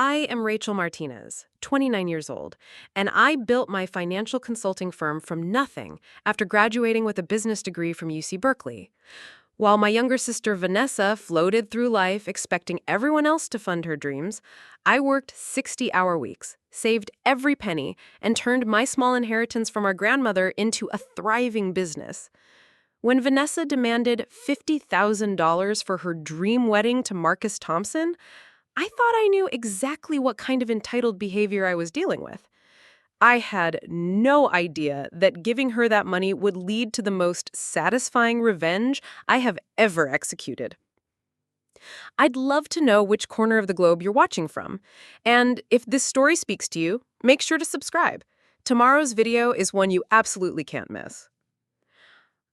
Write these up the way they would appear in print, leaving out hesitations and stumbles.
I am Rachel Martinez, 29 years old, and I built my financial consulting firm from nothing after graduating with a business degree from UC Berkeley. While my younger sister Vanessa floated through life expecting everyone else to fund her dreams, I worked 60-hour weeks, saved every penny, and turned my small inheritance from our grandmother into a thriving business. When Vanessa demanded $50,000 for her dream wedding to Marcus Thompson, I thought I knew exactly what kind of entitled behavior I was dealing with. I had no idea that giving her that money would lead to the most satisfying revenge I have ever executed. I'd love to know which corner of the globe you're watching from. And if this story speaks to you, make sure to subscribe. Tomorrow's video is one you absolutely can't miss.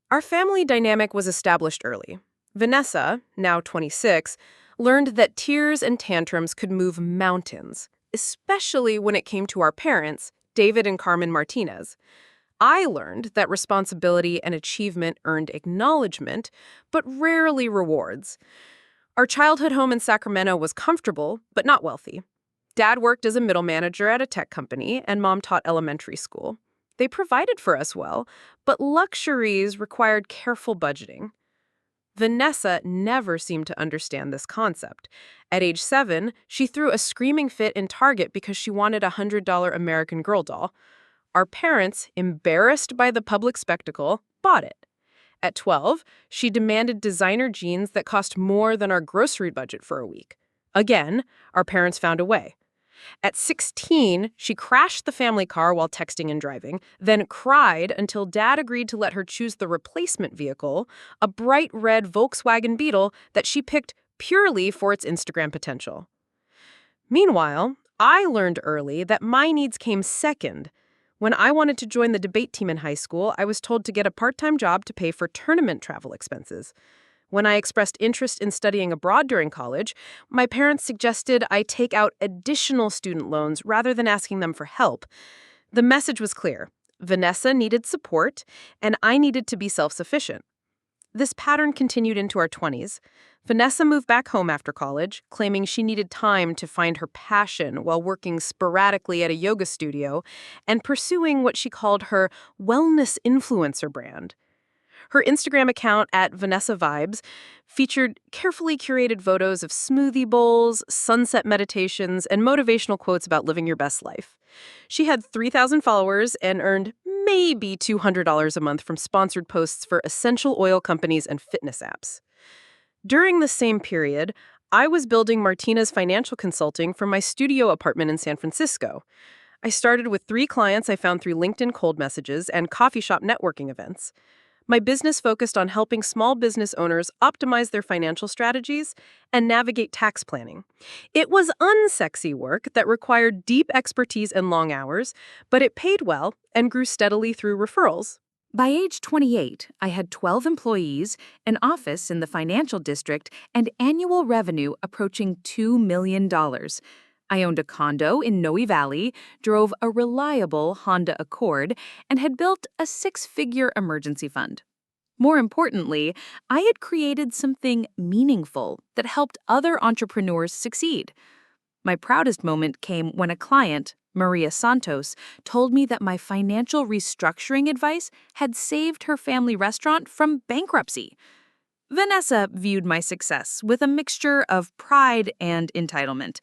Our family dynamic was established early. Vanessa, now 26, learned that tears and tantrums could move mountains, especially when it came to our parents, David and Carmen Martinez. I learned that responsibility and achievement earned acknowledgement, but rarely rewards. Our childhood home in Sacramento was comfortable, but not wealthy. Dad worked as a middle manager at a tech company, and Mom taught elementary school. They provided for us well, but luxuries required careful budgeting. Vanessa never seemed to understand this concept. At age 7, she threw a screaming fit in Target because she wanted a $100 American Girl doll. Our parents, embarrassed by the public spectacle, bought it. At 12, she demanded designer jeans that cost more than our grocery budget for a week. Again, our parents found a way. At 16, she crashed the family car while texting and driving, then cried until Dad agreed to let her choose the replacement vehicle, a bright red Volkswagen Beetle that she picked purely for its Instagram potential. Meanwhile, I learned early that my needs came second. When I wanted to join the debate team in high school, I was told to get a part-time job to pay for tournament travel expenses. When I expressed interest in studying abroad during college, my parents suggested I take out additional student loans rather than asking them for help. The message was clear. Vanessa needed support, and I needed to be self-sufficient. This pattern continued into our 20s. Vanessa moved back home after college, claiming she needed time to find her passion while working sporadically at a yoga studio and pursuing what she called her wellness influencer brand. Her Instagram account at Vanessa Vibes featured carefully curated photos of smoothie bowls, sunset meditations, and motivational quotes about living your best life. She had 3,000 followers and earned maybe $200 a month from sponsored posts for essential oil companies and fitness apps. During the same period, I was building Martinez Financial Consulting from my studio apartment in San Francisco. I started with 3 clients I found through LinkedIn cold messages and coffee shop networking events. My business focused on helping small business owners optimize their financial strategies and navigate tax planning. It was unsexy work that required deep expertise and long hours, but it paid well and grew steadily through referrals. By age 28, I had 12 employees, an office in the financial district, and annual revenue approaching $2 million. I owned a condo in Noe Valley, drove a reliable Honda Accord, and had built a 6-figure emergency fund. More importantly, I had created something meaningful that helped other entrepreneurs succeed. My proudest moment came when a client, Maria Santos, told me that my financial restructuring advice had saved her family restaurant from bankruptcy. Vanessa viewed my success with a mixture of pride and entitlement.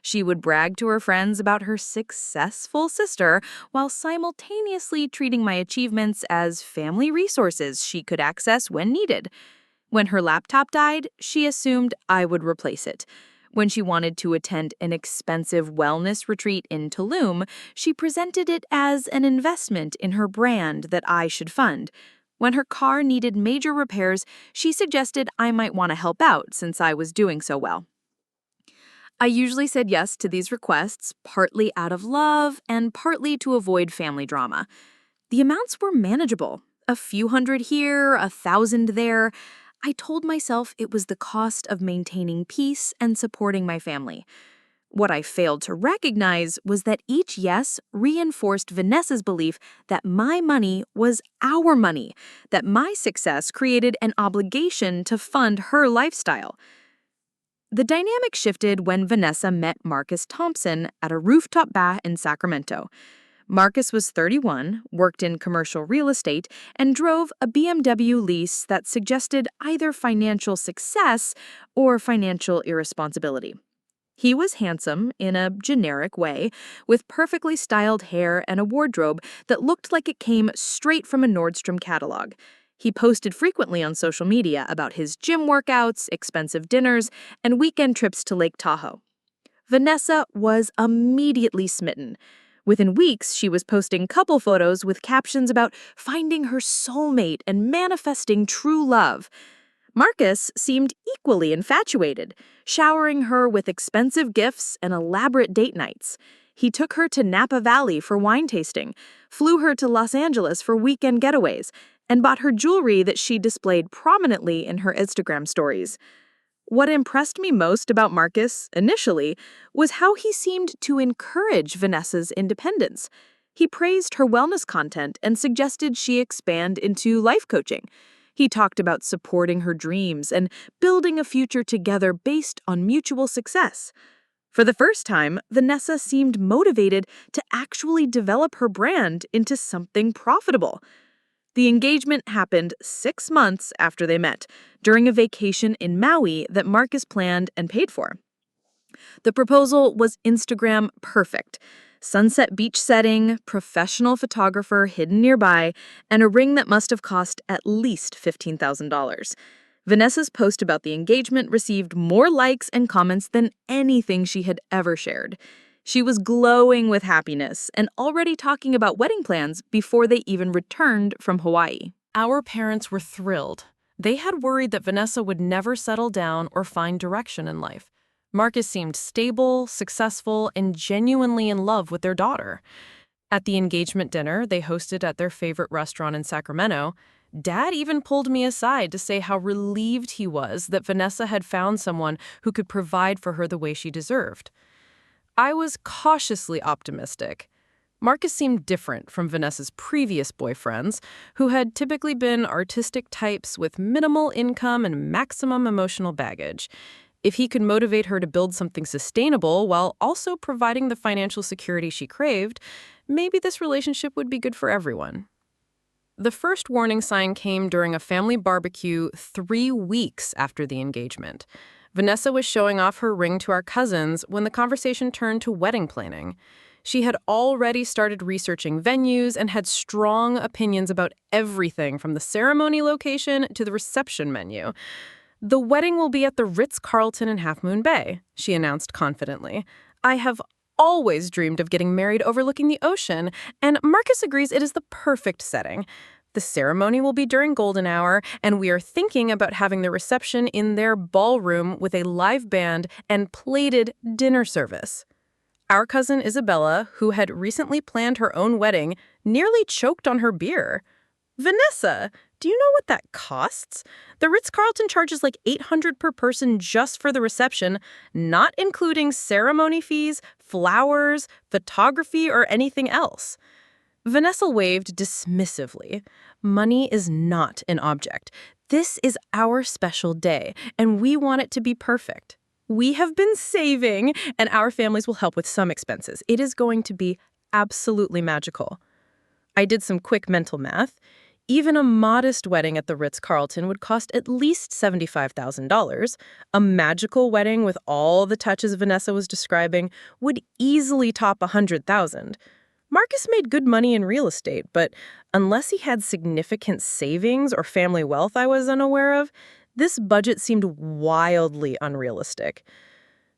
She would brag to her friends about her successful sister while simultaneously treating my achievements as family resources she could access when needed. When her laptop died, she assumed I would replace it. When she wanted to attend an expensive wellness retreat in Tulum, she presented it as an investment in her brand that I should fund. When her car needed major repairs, she suggested I might want to help out since I was doing so well. I usually said yes to these requests, partly out of love and partly to avoid family drama. The amounts were manageable, a few hundred here, 1,000 there. I told myself it was the cost of maintaining peace and supporting my family. What I failed to recognize was that each yes reinforced Vanessa's belief that my money was our money, that my success created an obligation to fund her lifestyle. The dynamic shifted when Vanessa met Marcus Thompson at a rooftop bar in Sacramento. Marcus was 31, worked in commercial real estate, and drove a BMW lease that suggested either financial success or financial irresponsibility. He was handsome in a generic way, with perfectly styled hair and a wardrobe that looked like it came straight from a Nordstrom catalog. He posted frequently on social media about his gym workouts, expensive dinners, and weekend trips to Lake Tahoe. Vanessa was immediately smitten. Within weeks, she was posting couple photos with captions about finding her soulmate and manifesting true love. Marcus seemed equally infatuated, showering her with expensive gifts and elaborate date nights. He took her to Napa Valley for wine tasting, flew her to Los Angeles for weekend getaways, and bought her jewelry that she displayed prominently in her Instagram stories. What impressed me most about Marcus, initially, was how he seemed to encourage Vanessa's independence. He praised her wellness content and suggested she expand into life coaching. He talked about supporting her dreams and building a future together based on mutual success. For the first time, Vanessa seemed motivated to actually develop her brand into something profitable. The engagement happened 6 months after they met, during a vacation in Maui that Marcus planned and paid for. The proposal was Instagram perfect. Sunset beach setting, professional photographer hidden nearby, and a ring that must have cost at least $15,000. Vanessa's post about the engagement received more likes and comments than anything she had ever shared. She was glowing with happiness and already talking about wedding plans before they even returned from Hawaii. Our parents were thrilled. They had worried that Vanessa would never settle down or find direction in life. Marcus seemed stable, successful, and genuinely in love with their daughter. At the engagement dinner they hosted at their favorite restaurant in Sacramento, Dad even pulled me aside to say how relieved he was that Vanessa had found someone who could provide for her the way she deserved. I was cautiously optimistic. Marcus seemed different from Vanessa's previous boyfriends, who had typically been artistic types with minimal income and maximum emotional baggage. If he could motivate her to build something sustainable while also providing the financial security she craved, maybe this relationship would be good for everyone. The first warning sign came during a family barbecue 3 weeks after the engagement. Vanessa was showing off her ring to our cousins when the conversation turned to wedding planning. She had already started researching venues and had strong opinions about everything from the ceremony location to the reception menu. "The wedding will be at the Ritz-Carlton in Half Moon Bay," she announced confidently. "I have always dreamed of getting married overlooking the ocean, and Marcus agrees it is the perfect setting. The ceremony will be during golden hour, and we are thinking about having the reception in their ballroom with a live band and plated dinner service." Our cousin Isabella, who had recently planned her own wedding, nearly choked on her beer. "Vanessa, do you know what that costs? The Ritz-Carlton charges like $800 per person just for the reception, not including ceremony fees, flowers, photography, or anything else." Vanessa waved dismissively. "Money is not an object. This is our special day, and we want it to be perfect. We have been saving, and our families will help with some expenses. It is going to be absolutely magical." I did some quick mental math. Even a modest wedding at the Ritz-Carlton would cost at least $75,000. A magical wedding with all the touches Vanessa was describing would easily top $100,000. Marcus made good money in real estate, but unless he had significant savings or family wealth I was unaware of, this budget seemed wildly unrealistic.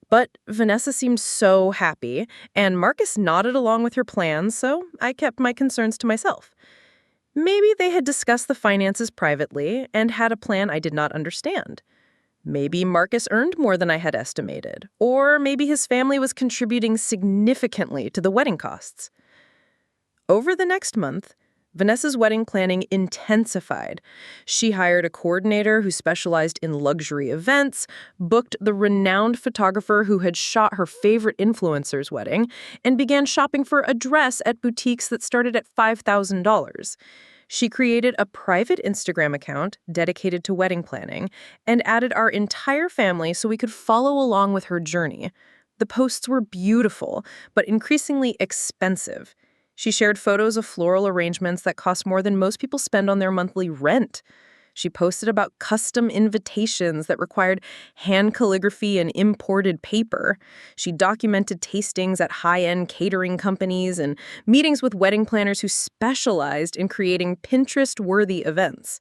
But Vanessa seemed so happy, and Marcus nodded along with her plans, so I kept my concerns to myself. Maybe they had discussed the finances privately and had a plan I did not understand. Maybe Marcus earned more than I had estimated, or maybe his family was contributing significantly to the wedding costs. Over the next month, Vanessa's wedding planning intensified. She hired a coordinator who specialized in luxury events, booked the renowned photographer who had shot her favorite influencer's wedding, and began shopping for a dress at boutiques that started at $5,000. She created a private Instagram account dedicated to wedding planning and added our entire family so we could follow along with her journey. The posts were beautiful, but increasingly expensive. She shared photos of floral arrangements that cost more than most people spend on their monthly rent. She posted about custom invitations that required hand calligraphy and imported paper. She documented tastings at high-end catering companies and meetings with wedding planners who specialized in creating Pinterest-worthy events.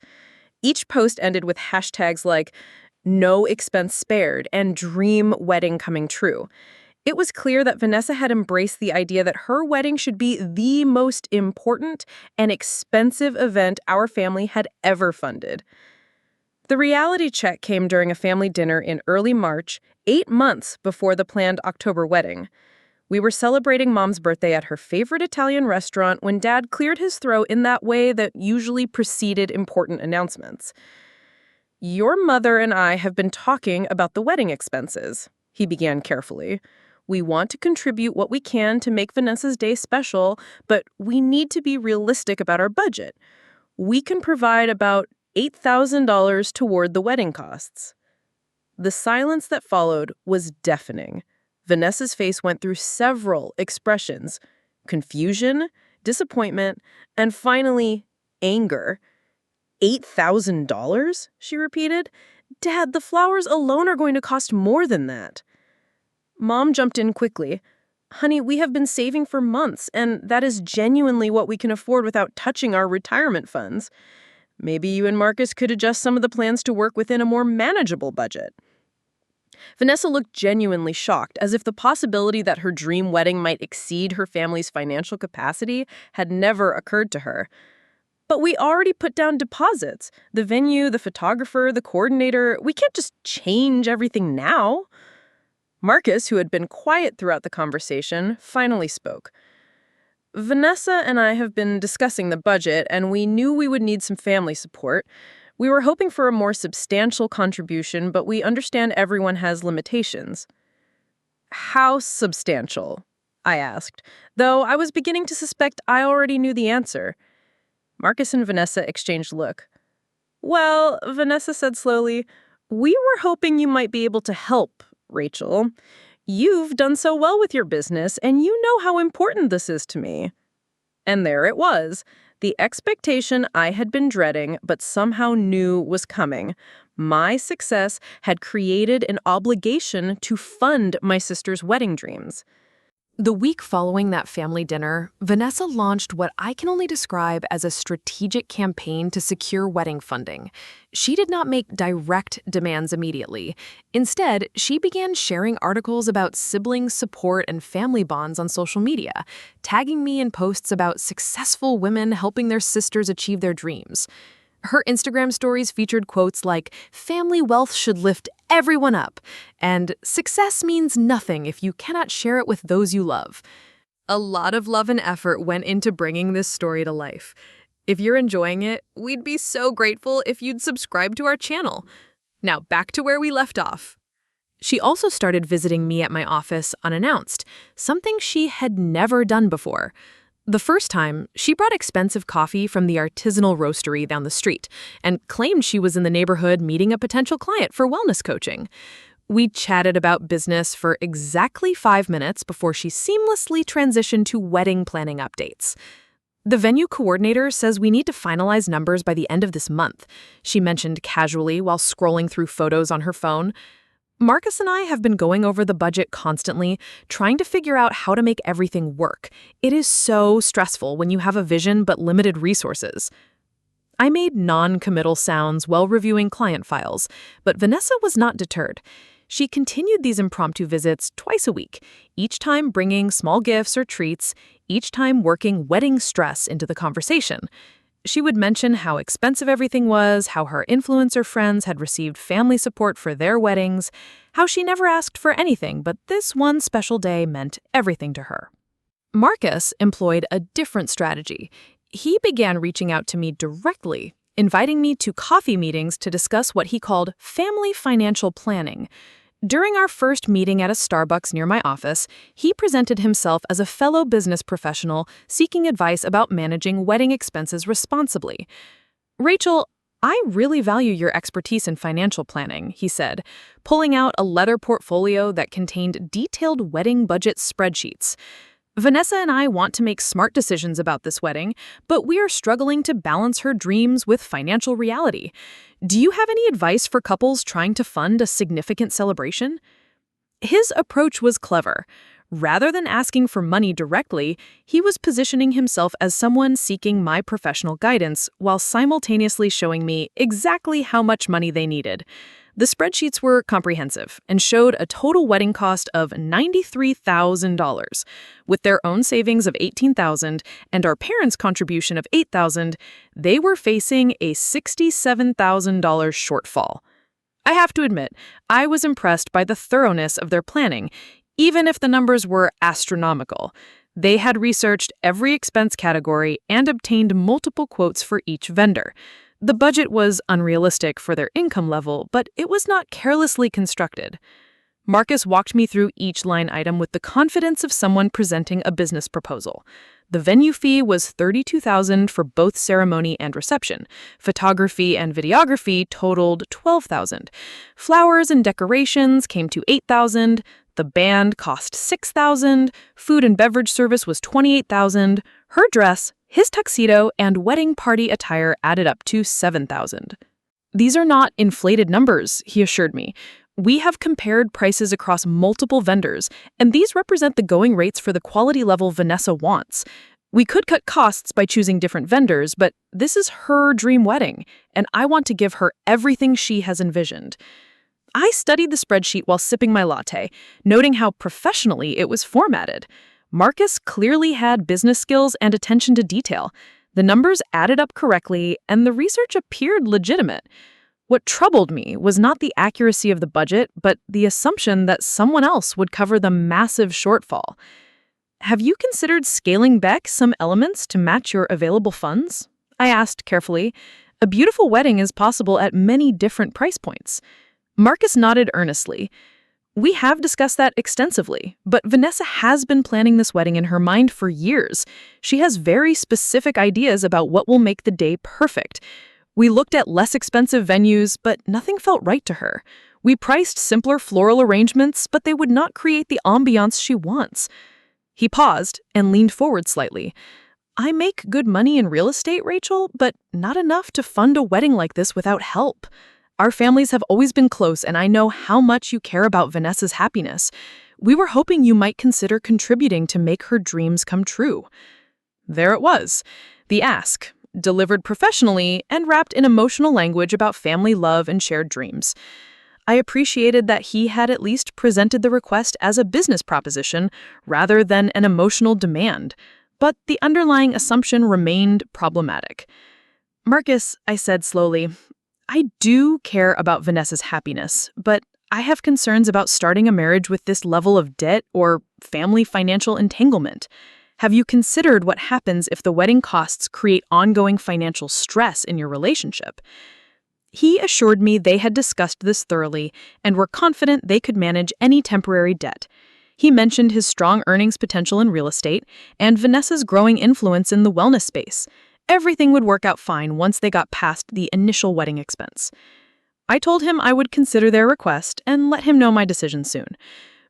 Each post ended with hashtags like "no expense spared" and "dream wedding coming true." It was clear that Vanessa had embraced the idea that her wedding should be the most important and expensive event our family had ever funded. The reality check came during a family dinner in early March, 8 months before the planned October wedding. We were celebrating Mom's birthday at her favorite Italian restaurant when Dad cleared his throat in that way that usually preceded important announcements. "Your mother and I have been talking about the wedding expenses," he began carefully. "We want to contribute what we can to make Vanessa's day special, but we need to be realistic about our budget. We can provide about $8,000 toward the wedding costs." The silence that followed was deafening. Vanessa's face went through several expressions: confusion, disappointment, and finally, anger. $8,000? She repeated. "Dad, the flowers alone are going to cost more than that." Mom jumped in quickly. "Honey, we have been saving for months, and that is genuinely what we can afford without touching our retirement funds. Maybe you and Marcus could adjust some of the plans to work within a more manageable budget." Vanessa looked genuinely shocked, as if the possibility that her dream wedding might exceed her family's financial capacity had never occurred to her. "But we already put down deposits. The venue, the photographer, the coordinator. We can't just change everything now." Marcus, who had been quiet throughout the conversation, finally spoke. "Vanessa and I have been discussing the budget, and we knew we would need some family support. We were hoping for a more substantial contribution, but we understand everyone has limitations." "How substantial?" I asked, though I was beginning to suspect I already knew the answer. Marcus and Vanessa exchanged a look. "Well," Vanessa said slowly, "we were hoping you might be able to help, Rachel. You've done so well with your business, and you know how important this is to me." And there it was, the expectation I had been dreading but somehow knew was coming. My success had created an obligation to fund my sister's wedding dreams. The week following that family dinner, Vanessa launched what I can only describe as a strategic campaign to secure wedding funding. She did not make direct demands immediately. Instead, she began sharing articles about sibling support and family bonds on social media, tagging me in posts about successful women helping their sisters achieve their dreams. Her Instagram stories featured quotes like, "Family wealth should lift everyone up," and "Success means nothing if you cannot share it with those you love." A lot of love and effort went into bringing this story to life. If you're enjoying it, we'd be so grateful if you'd subscribe to our channel. Now back to where we left off. She also started visiting me at my office unannounced, something she had never done before. The first time, she brought expensive coffee from the artisanal roastery down the street and claimed she was in the neighborhood meeting a potential client for wellness coaching. We chatted about business for exactly 5 minutes before she seamlessly transitioned to wedding planning updates. "The venue coordinator says we need to finalize numbers by the end of this month," she mentioned casually while scrolling through photos on her phone. "Marcus and I have been going over the budget constantly, trying to figure out how to make everything work. It is so stressful when you have a vision but limited resources." I made non-committal sounds while reviewing client files, but Vanessa was not deterred. She continued these impromptu visits twice a week, each time bringing small gifts or treats, each time working wedding stress into the conversation. She would mention how expensive everything was, how her influencer friends had received family support for their weddings, how she never asked for anything, but this one special day meant everything to her. Marcus employed a different strategy. He began reaching out to me directly, inviting me to coffee meetings to discuss what he called family financial planning. During our first meeting at a Starbucks near my office, he presented himself as a fellow business professional seeking advice about managing wedding expenses responsibly. Rachel, I really value your expertise in financial planning, he said, pulling out a leather portfolio that contained detailed wedding budget spreadsheets. Vanessa and I want to make smart decisions about this wedding, but we are struggling to balance her dreams with financial reality. Do you have any advice for couples trying to fund a significant celebration? His approach was clever. Rather than asking for money directly, he was positioning himself as someone seeking my professional guidance while simultaneously showing me exactly how much money they needed. The spreadsheets were comprehensive and showed a total wedding cost of $93,000. With their own savings of $18,000 and our parents' contribution of $8,000, they were facing a $67,000 shortfall. I have to admit, I was impressed by the thoroughness of their planning, even if the numbers were astronomical. They had researched every expense category and obtained multiple quotes for each vendor. The budget was unrealistic for their income level, but it was not carelessly constructed. Marcus walked me through each line item with the confidence of someone presenting a business proposal. The venue fee was $32,000 for both ceremony and reception. Photography and videography totaled $12,000. Flowers and decorations came to $8,000. The band cost $6,000. Food and beverage service was $28,000. Her dress, his tuxedo, and wedding party attire added up to $7,000. These are not inflated numbers, he assured me. We have compared prices across multiple vendors, and these represent the going rates for the quality level Vanessa wants. We could cut costs by choosing different vendors, but this is her dream wedding, and I want to give her everything she has envisioned. I studied the spreadsheet while sipping my latte, noting how professionally it was formatted. Marcus clearly had business skills and attention to detail. The numbers added up correctly, and the research appeared legitimate. What troubled me was not the accuracy of the budget, but the assumption that someone else would cover the massive shortfall. Have you considered scaling back some elements to match your available funds? I asked carefully. A beautiful wedding is possible at many different price points. Marcus nodded earnestly. We have discussed that extensively, but Vanessa has been planning this wedding in her mind for years. She has very specific ideas about what will make the day perfect. We looked at less expensive venues, but nothing felt right to her. We priced simpler floral arrangements, but they would not create the ambiance she wants. He paused and leaned forward slightly. I make good money in real estate, Rachel, but not enough to fund a wedding like this without help. Our families have always been close, and I know how much you care about Vanessa's happiness. We were hoping you might consider contributing to make her dreams come true. There it was, the ask, delivered professionally and wrapped in emotional language about family love and shared dreams. I appreciated that he had at least presented the request as a business proposition rather than an emotional demand, but the underlying assumption remained problematic. Marcus, I said slowly, I do care about Vanessa's happiness, but I have concerns about starting a marriage with this level of debt or family financial entanglement. Have you considered what happens if the wedding costs create ongoing financial stress in your relationship? He assured me they had discussed this thoroughly and were confident they could manage any temporary debt. He mentioned his strong earnings potential in real estate and Vanessa's growing influence in the wellness space. Everything would work out fine once they got past the initial wedding expense. I told him I would consider their request and let him know my decision soon.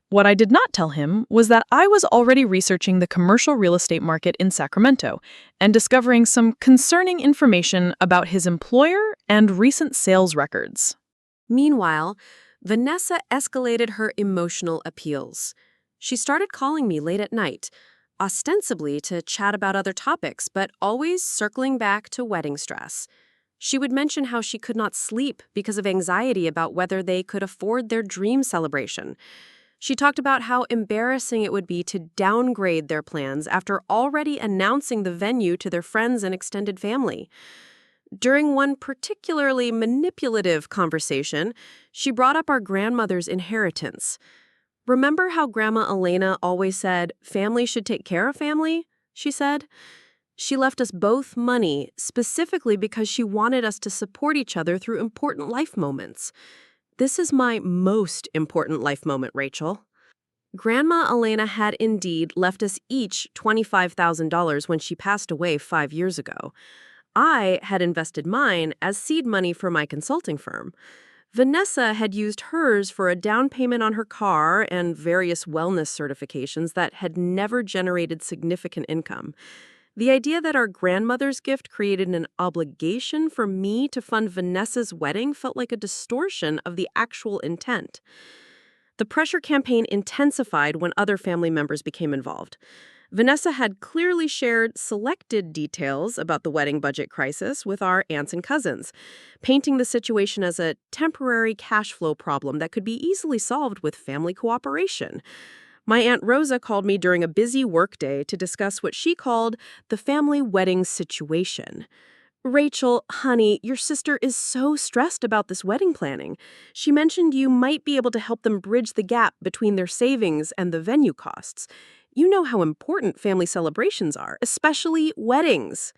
What I did not tell him was that I was already researching the commercial real estate market in Sacramento and discovering some concerning information about his employer and recent sales records. Meanwhile, Vanessa escalated her emotional appeals. She started calling me late at night, ostensibly to chat about other topics, but always circling back to wedding stress. She would mention how she could not sleep because of anxiety about whether they could afford their dream celebration. She talked about how embarrassing it would be to downgrade their plans after already announcing the venue to their friends and extended family. During one particularly manipulative conversation, she brought up our grandmother's inheritance. Remember how Grandma Elena always said, "Family should take care of family?" she said. She left us both money specifically because she wanted us to support each other through important life moments. This is my most important life moment, Rachel. Grandma Elena had indeed left us each $25,000 when she passed away 5 years ago. I had invested mine as seed money for my consulting firm. Vanessa had used hers for a down payment on her car and various wellness certifications that had never generated significant income. The idea that our grandmother's gift created an obligation for me to fund Vanessa's wedding felt like a distortion of the actual intent. The pressure campaign intensified when other family members became involved. Vanessa had clearly shared selected details about the wedding budget crisis with our aunts and cousins, painting the situation as a temporary cash flow problem that could be easily solved with family cooperation. My Aunt Rosa called me during a busy workday to discuss what she called the family wedding situation. Rachel, honey, your sister is so stressed about this wedding planning. She mentioned you might be able to help them bridge the gap between their savings and the venue costs. You know how important family celebrations are, especially weddings.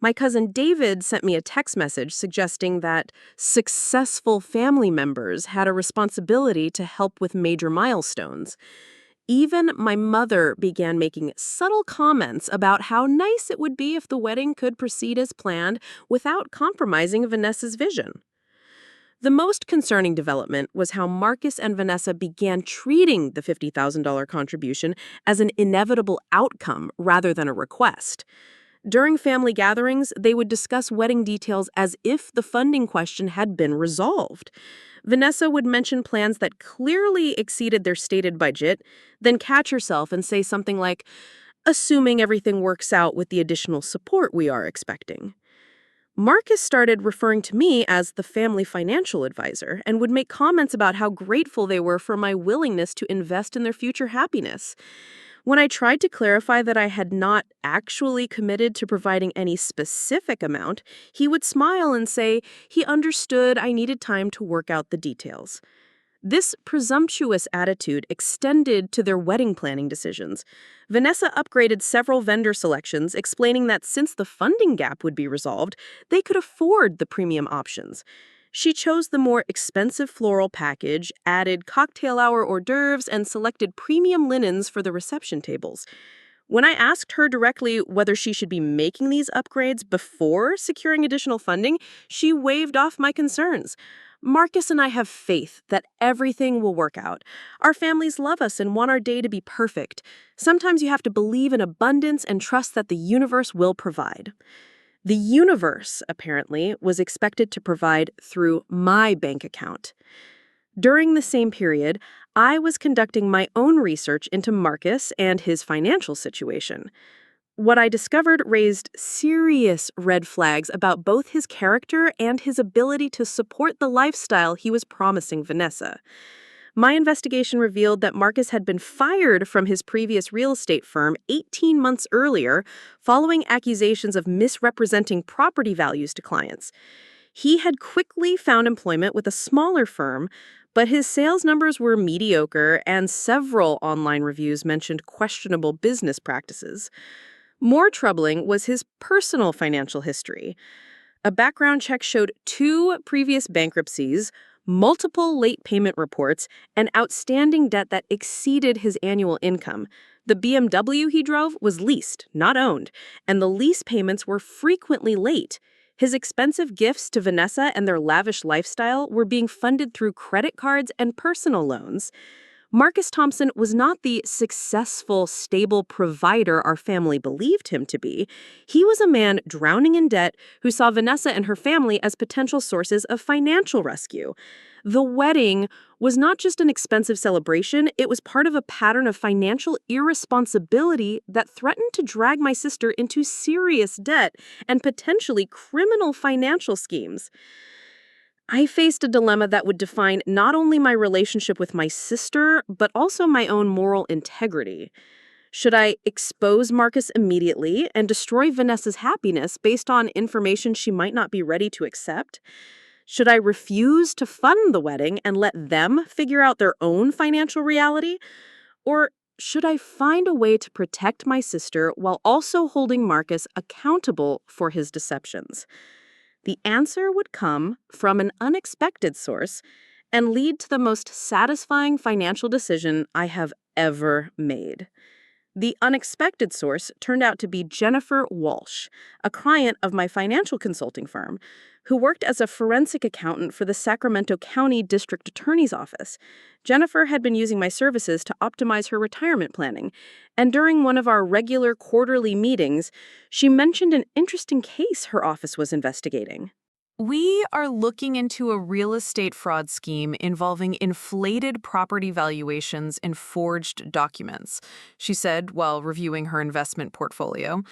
My cousin David sent me a text message suggesting that successful family members had a responsibility to help with major milestones. Even my mother began making subtle comments about how nice it would be if the wedding could proceed as planned without compromising Vanessa's vision. The most concerning development was how Marcus and Vanessa began treating the $50,000 contribution as an inevitable outcome rather than a request. During family gatherings, they would discuss wedding details as if the funding question had been resolved. Vanessa would mention plans that clearly exceeded their stated budget, then catch herself and say something like, assuming everything works out with the additional support we are expecting. Marcus started referring to me as the family financial advisor and would make comments about how grateful they were for my willingness to invest in their future happiness. When I tried to clarify that I had not actually committed to providing any specific amount, he would smile and say he understood I needed time to work out the details. This presumptuous attitude extended to their wedding planning decisions. Vanessa upgraded several vendor selections, explaining that since the funding gap would be resolved, they could afford the premium options. She chose the more expensive floral package, added cocktail hour hors d'oeuvres, and selected premium linens for the reception tables. When I asked her directly whether she should be making these upgrades before securing additional funding, she waved off my concerns. Marcus and I have faith that everything will work out. Our families love us and want our day to be perfect. Sometimes you have to believe in abundance and trust that the universe will provide. The universe, apparently, was expected to provide through my bank account. During the same period, I was conducting my own research into Marcus and his financial situation. What I discovered raised serious red flags about both his character and his ability to support the lifestyle he was promising Vanessa. My investigation revealed that Marcus had been fired from his previous real estate firm 18 months earlier following accusations of misrepresenting property values to clients. He had quickly found employment with a smaller firm, but his sales numbers were mediocre and several online reviews mentioned questionable business practices. More troubling was his personal financial history. A background check showed 2 previous bankruptcies, multiple late payment reports, and outstanding debt that exceeded his annual income. The BMW he drove was leased, not owned, and the lease payments were frequently late. His expensive gifts to Vanessa and their lavish lifestyle were being funded through credit cards and personal loans. Marcus Thompson was not the successful, stable provider our family believed him to be. He was a man drowning in debt who saw Vanessa and her family as potential sources of financial rescue. The wedding was not just an expensive celebration, it was part of a pattern of financial irresponsibility that threatened to drag my sister into serious debt and potentially criminal financial schemes. I faced a dilemma that would define not only my relationship with my sister, but also my own moral integrity. Should I expose Marcus immediately and destroy Vanessa's happiness based on information she might not be ready to accept? Should I refuse to fund the wedding and let them figure out their own financial reality? Or should I find a way to protect my sister while also holding Marcus accountable for his deceptions? The answer would come from an unexpected source and lead to the most satisfying financial decision I have ever made. The unexpected source turned out to be Jennifer Walsh, a client of my financial consulting firm, who worked as a forensic accountant for the Sacramento County District Attorney's Office. Jennifer had been using my services to optimize her retirement planning, and during one of our regular quarterly meetings, she mentioned an interesting case her office was investigating. We are looking into a real estate fraud scheme involving inflated property valuations and forged documents, she said while reviewing her investment portfolio.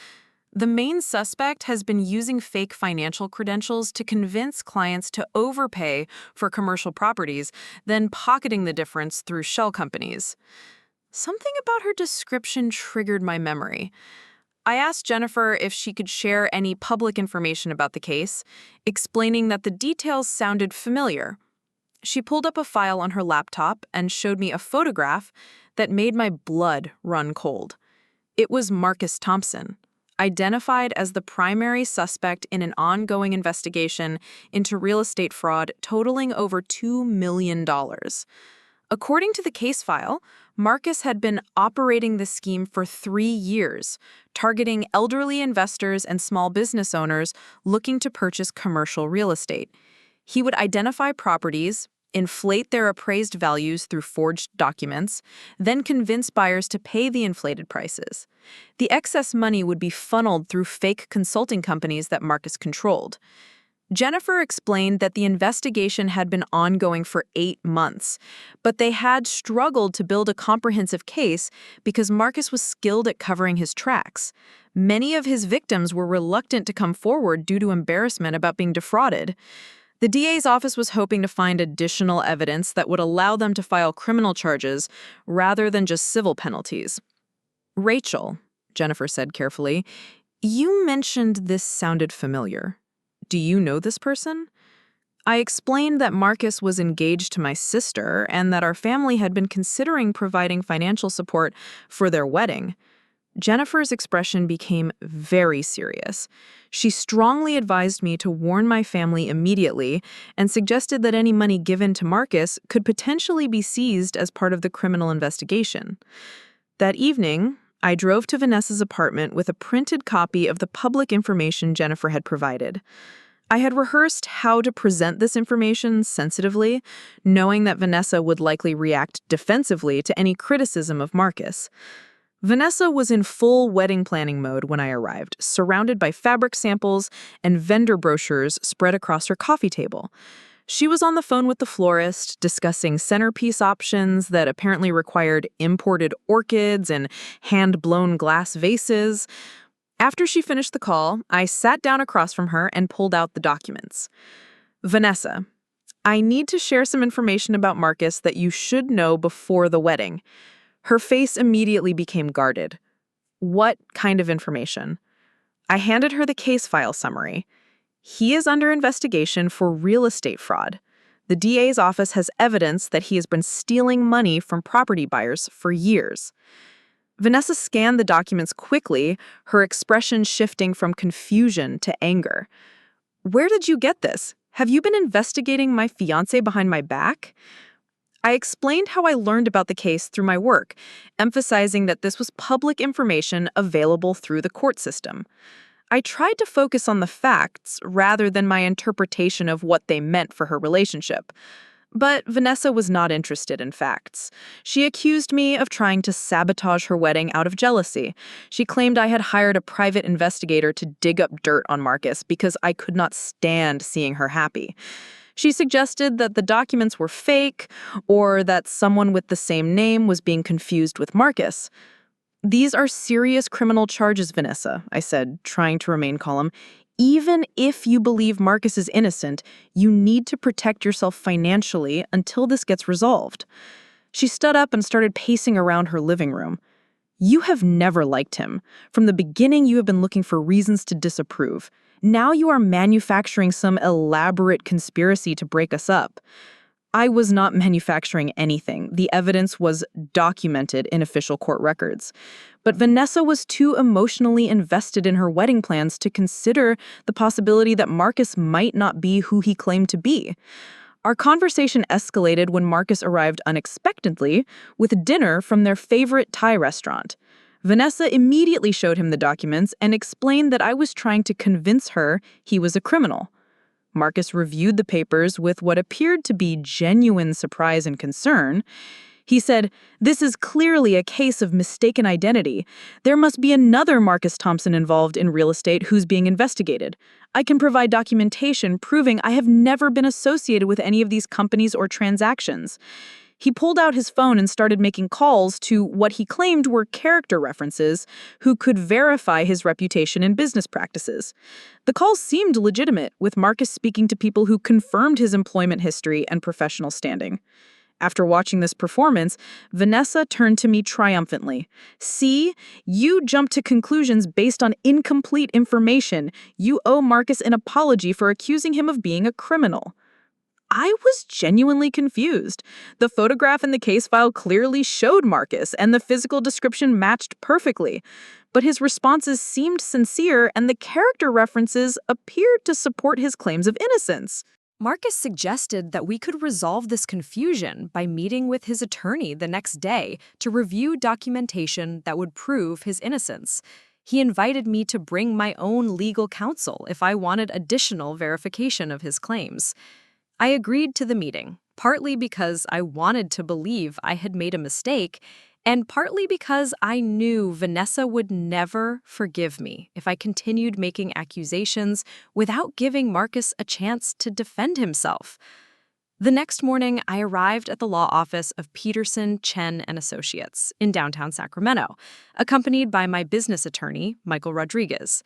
The main suspect has been using fake financial credentials to convince clients to overpay for commercial properties, then pocketing the difference through shell companies. Something about her description triggered my memory. I asked Jennifer if she could share any public information about the case, explaining that the details sounded familiar. She pulled up a file on her laptop and showed me a photograph that made my blood run cold. It was Marcus Thompson, identified as the primary suspect in an ongoing investigation into real estate fraud totaling over $2 million. According to the case file, Marcus had been operating the scheme for 3 years, targeting elderly investors and small business owners looking to purchase commercial real estate. He would identify properties, inflate their appraised values through forged documents, then convince buyers to pay the inflated prices. The excess money would be funneled through fake consulting companies that Marcus controlled. Jennifer explained that the investigation had been ongoing for 8 months, but they had struggled to build a comprehensive case because Marcus was skilled at covering his tracks. Many of his victims were reluctant to come forward due to embarrassment about being defrauded. The DA's office was hoping to find additional evidence that would allow them to file criminal charges rather than just civil penalties. "Rachel," Jennifer said carefully, "you mentioned this sounded familiar. Do you know this person?" I explained that Marcus was engaged to my sister and that our family had been considering providing financial support for their wedding. Jennifer's expression became very serious. She strongly advised me to warn my family immediately and suggested that any money given to Marcus could potentially be seized as part of the criminal investigation. That evening, I drove to Vanessa's apartment with a printed copy of the public information Jennifer had provided. I had rehearsed how to present this information sensitively, knowing that Vanessa would likely react defensively to any criticism of Marcus. Vanessa was in full wedding planning mode when I arrived, surrounded by fabric samples and vendor brochures spread across her coffee table. She was on the phone with the florist, discussing centerpiece options that apparently required imported orchids and hand-blown glass vases. After she finished the call, I sat down across from her and pulled out the documents. "Vanessa, I need to share some information about Marcus that you should know before the wedding." Her face immediately became guarded. "What kind of information?" I handed her the case file summary. "He is under investigation for real estate fraud. The DA's office has evidence that he has been stealing money from property buyers for years." Vanessa scanned the documents quickly, her expression shifting from confusion to anger. "Where did you get this? Have you been investigating my fiancé behind my back?" I explained how I learned about the case through my work, emphasizing that this was public information available through the court system. I tried to focus on the facts rather than my interpretation of what they meant for her relationship. But Vanessa was not interested in facts. She accused me of trying to sabotage her wedding out of jealousy. She claimed I had hired a private investigator to dig up dirt on Marcus because I could not stand seeing her happy. She suggested that the documents were fake or that someone with the same name was being confused with Marcus. "These are serious criminal charges, Vanessa," I said, trying to remain calm. "Even if you believe Marcus is innocent, you need to protect yourself financially until this gets resolved." She stood up and started pacing around her living room. "You have never liked him. From the beginning, you have been looking for reasons to disapprove. Now you are manufacturing some elaborate conspiracy to break us up." I was not manufacturing anything. The evidence was documented in official court records. But Vanessa was too emotionally invested in her wedding plans to consider the possibility that Marcus might not be who he claimed to be. Our conversation escalated when Marcus arrived unexpectedly with dinner from their favorite Thai restaurant. Vanessa immediately showed him the documents and explained that I was trying to convince her he was a criminal. Marcus reviewed the papers with what appeared to be genuine surprise and concern. He said, "This is clearly a case of mistaken identity. There must be another Marcus Thompson involved in real estate who's being investigated. I can provide documentation proving I have never been associated with any of these companies or transactions." He pulled out his phone and started making calls to what he claimed were character references who could verify his reputation and business practices. The calls seemed legitimate, with Marcus speaking to people who confirmed his employment history and professional standing. After watching this performance, Vanessa turned to me triumphantly. "See, you jumped to conclusions based on incomplete information. You owe Marcus an apology for accusing him of being a criminal." I was genuinely confused. The photograph in the case file clearly showed Marcus, and the physical description matched perfectly. But his responses seemed sincere, and the character references appeared to support his claims of innocence. Marcus suggested that we could resolve this confusion by meeting with his attorney the next day to review documentation that would prove his innocence. He invited me to bring my own legal counsel if I wanted additional verification of his claims. I agreed to the meeting, partly because I wanted to believe I had made a mistake, and partly because I knew Vanessa would never forgive me if I continued making accusations without giving Marcus a chance to defend himself. The next morning, I arrived at the law office of Peterson, Chen and Associates in downtown Sacramento, accompanied by my business attorney, Michael Rodriguez.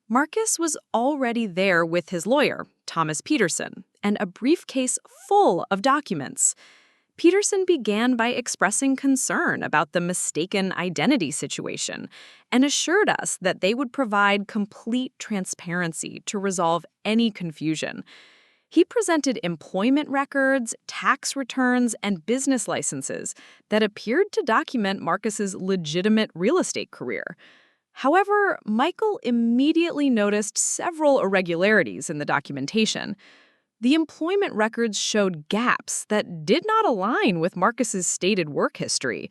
Marcus was already there with his lawyer, Thomas Peterson, and a briefcase full of documents. Peterson began by expressing concern about the mistaken identity situation and assured us that they would provide complete transparency to resolve any confusion. He presented employment records, tax returns, and business licenses that appeared to document Marcus's legitimate real estate career. However, Michael immediately noticed several irregularities in the documentation. The employment records showed gaps that did not align with Marcus's stated work history.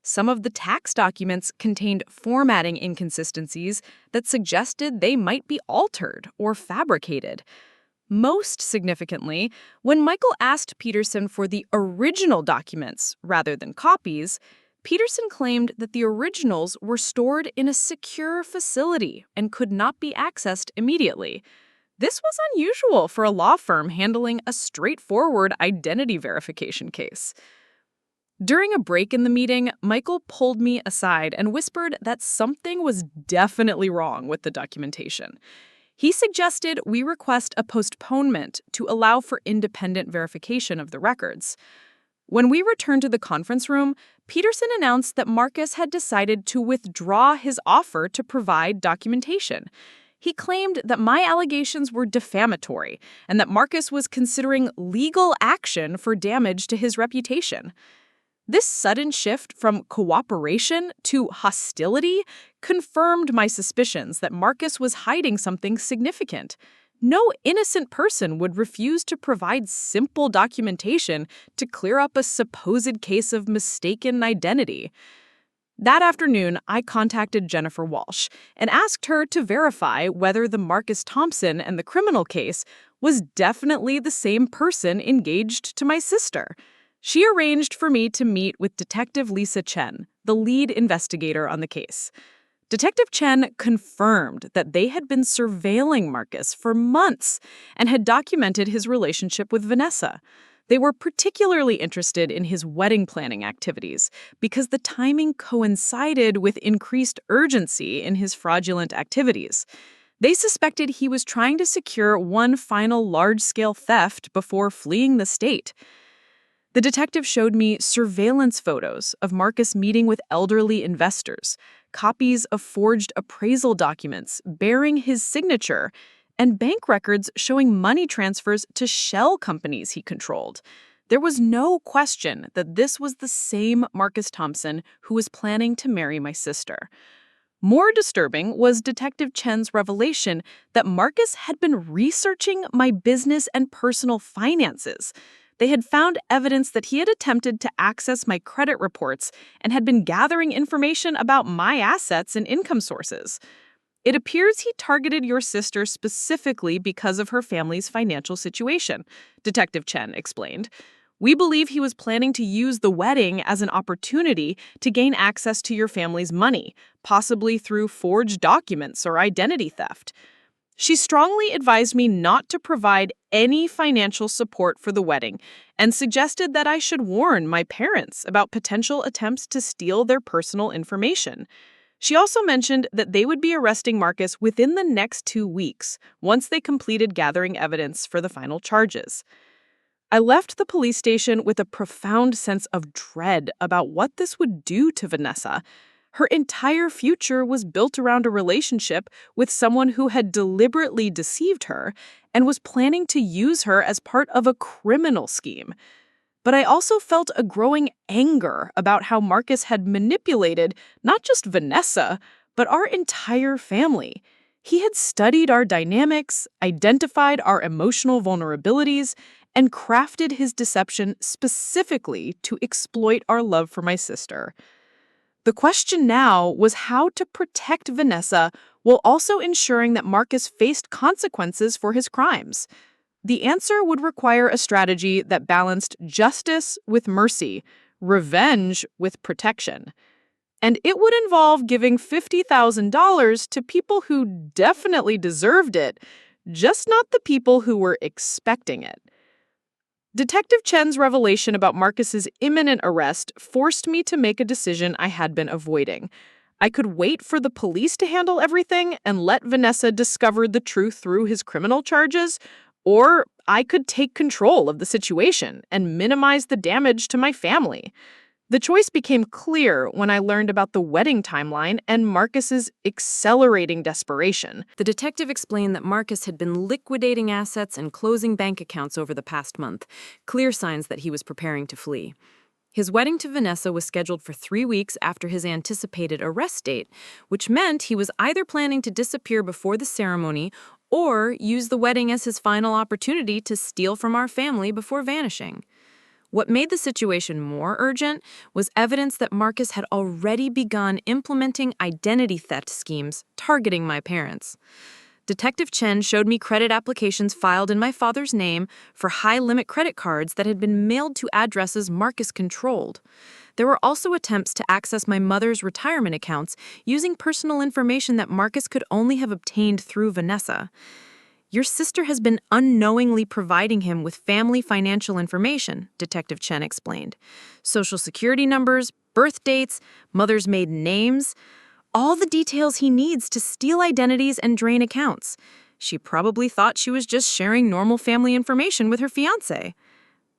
Some of the tax documents contained formatting inconsistencies that suggested they might be altered or fabricated. Most significantly, when Michael asked Peterson for the original documents rather than copies, Peterson claimed that the originals were stored in a secure facility and could not be accessed immediately. This was unusual for a law firm handling a straightforward identity verification case. During a break in the meeting, Michael pulled me aside and whispered that something was definitely wrong with the documentation. He suggested we request a postponement to allow for independent verification of the records. When we returned to the conference room, Peterson announced that Marcus had decided to withdraw his offer to provide documentation. He claimed that my allegations were defamatory and that Marcus was considering legal action for damage to his reputation. This sudden shift from cooperation to hostility confirmed my suspicions that Marcus was hiding something significant. No innocent person would refuse to provide simple documentation to clear up a supposed case of mistaken identity. That afternoon, I contacted Jennifer Walsh and asked her to verify whether the Marcus Thompson and the criminal case was definitely the same person engaged to my sister. She arranged for me to meet with Detective Lisa Chen, the lead investigator on the case. Detective Chen confirmed that they had been surveilling Marcus for months and had documented his relationship with Vanessa. They were particularly interested in his wedding planning activities because the timing coincided with increased urgency in his fraudulent activities. They suspected he was trying to secure one final large-scale theft before fleeing the state. The detective showed me surveillance photos of Marcus meeting with elderly investors, copies of forged appraisal documents bearing his signature, and bank records showing money transfers to shell companies he controlled. There was no question that this was the same Marcus Thompson who was planning to marry my sister. More disturbing was Detective Chen's revelation that Marcus had been researching my business and personal finances. They had found evidence that he had attempted to access my credit reports and had been gathering information about my assets and income sources. It appears he targeted your sister specifically because of her family's financial situation, Detective Chen explained. We believe he was planning to use the wedding as an opportunity to gain access to your family's money, possibly through forged documents or identity theft. She strongly advised me not to provide any financial support for the wedding and suggested that I should warn my parents about potential attempts to steal their personal information. She also mentioned that they would be arresting Marcus within the next 2 weeks, once they completed gathering evidence for the final charges. I left the police station with a profound sense of dread about what this would do to Vanessa. Her entire future was built around a relationship with someone who had deliberately deceived her and was planning to use her as part of a criminal scheme. But I also felt a growing anger about how Marcus had manipulated not just Vanessa, but our entire family. He had studied our dynamics, identified our emotional vulnerabilities, and crafted his deception specifically to exploit our love for my sister. The question now was how to protect Vanessa while also ensuring that Marcus faced consequences for his crimes. The answer would require a strategy that balanced justice with mercy, revenge with protection. And it would involve giving $50,000 to people who definitely deserved it, just not the people who were expecting it. Detective Chen's revelation about Marcus's imminent arrest forced me to make a decision I had been avoiding. I could wait for the police to handle everything and let Vanessa discover the truth through his criminal charges, or I could take control of the situation and minimize the damage to my family. The choice became clear when I learned about the wedding timeline and Marcus's accelerating desperation. The detective explained that Marcus had been liquidating assets and closing bank accounts over the past month, clear signs that he was preparing to flee. His wedding to Vanessa was scheduled for 3 weeks after his anticipated arrest date, which meant he was either planning to disappear before the ceremony or use the wedding as his final opportunity to steal from our family before vanishing. What made the situation more urgent was evidence that Marcus had already begun implementing identity theft schemes targeting my parents. Detective Chen showed me credit applications filed in my father's name for high-limit credit cards that had been mailed to addresses Marcus controlled. There were also attempts to access my mother's retirement accounts using personal information that Marcus could only have obtained through Vanessa. Your sister has been unknowingly providing him with family financial information, Detective Chen explained. Social security numbers, birth dates, mother's maiden names, all the details he needs to steal identities and drain accounts. She probably thought she was just sharing normal family information with her fiancé.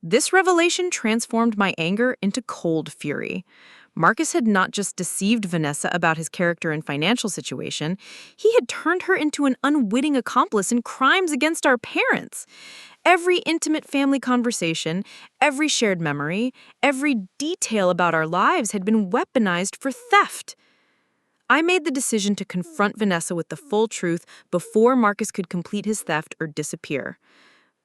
This revelation transformed my anger into cold fury. Marcus had not just deceived Vanessa about his character and financial situation, he had turned her into an unwitting accomplice in crimes against our parents. Every intimate family conversation, every shared memory, every detail about our lives had been weaponized for theft. I made the decision to confront Vanessa with the full truth before Marcus could complete his theft or disappear.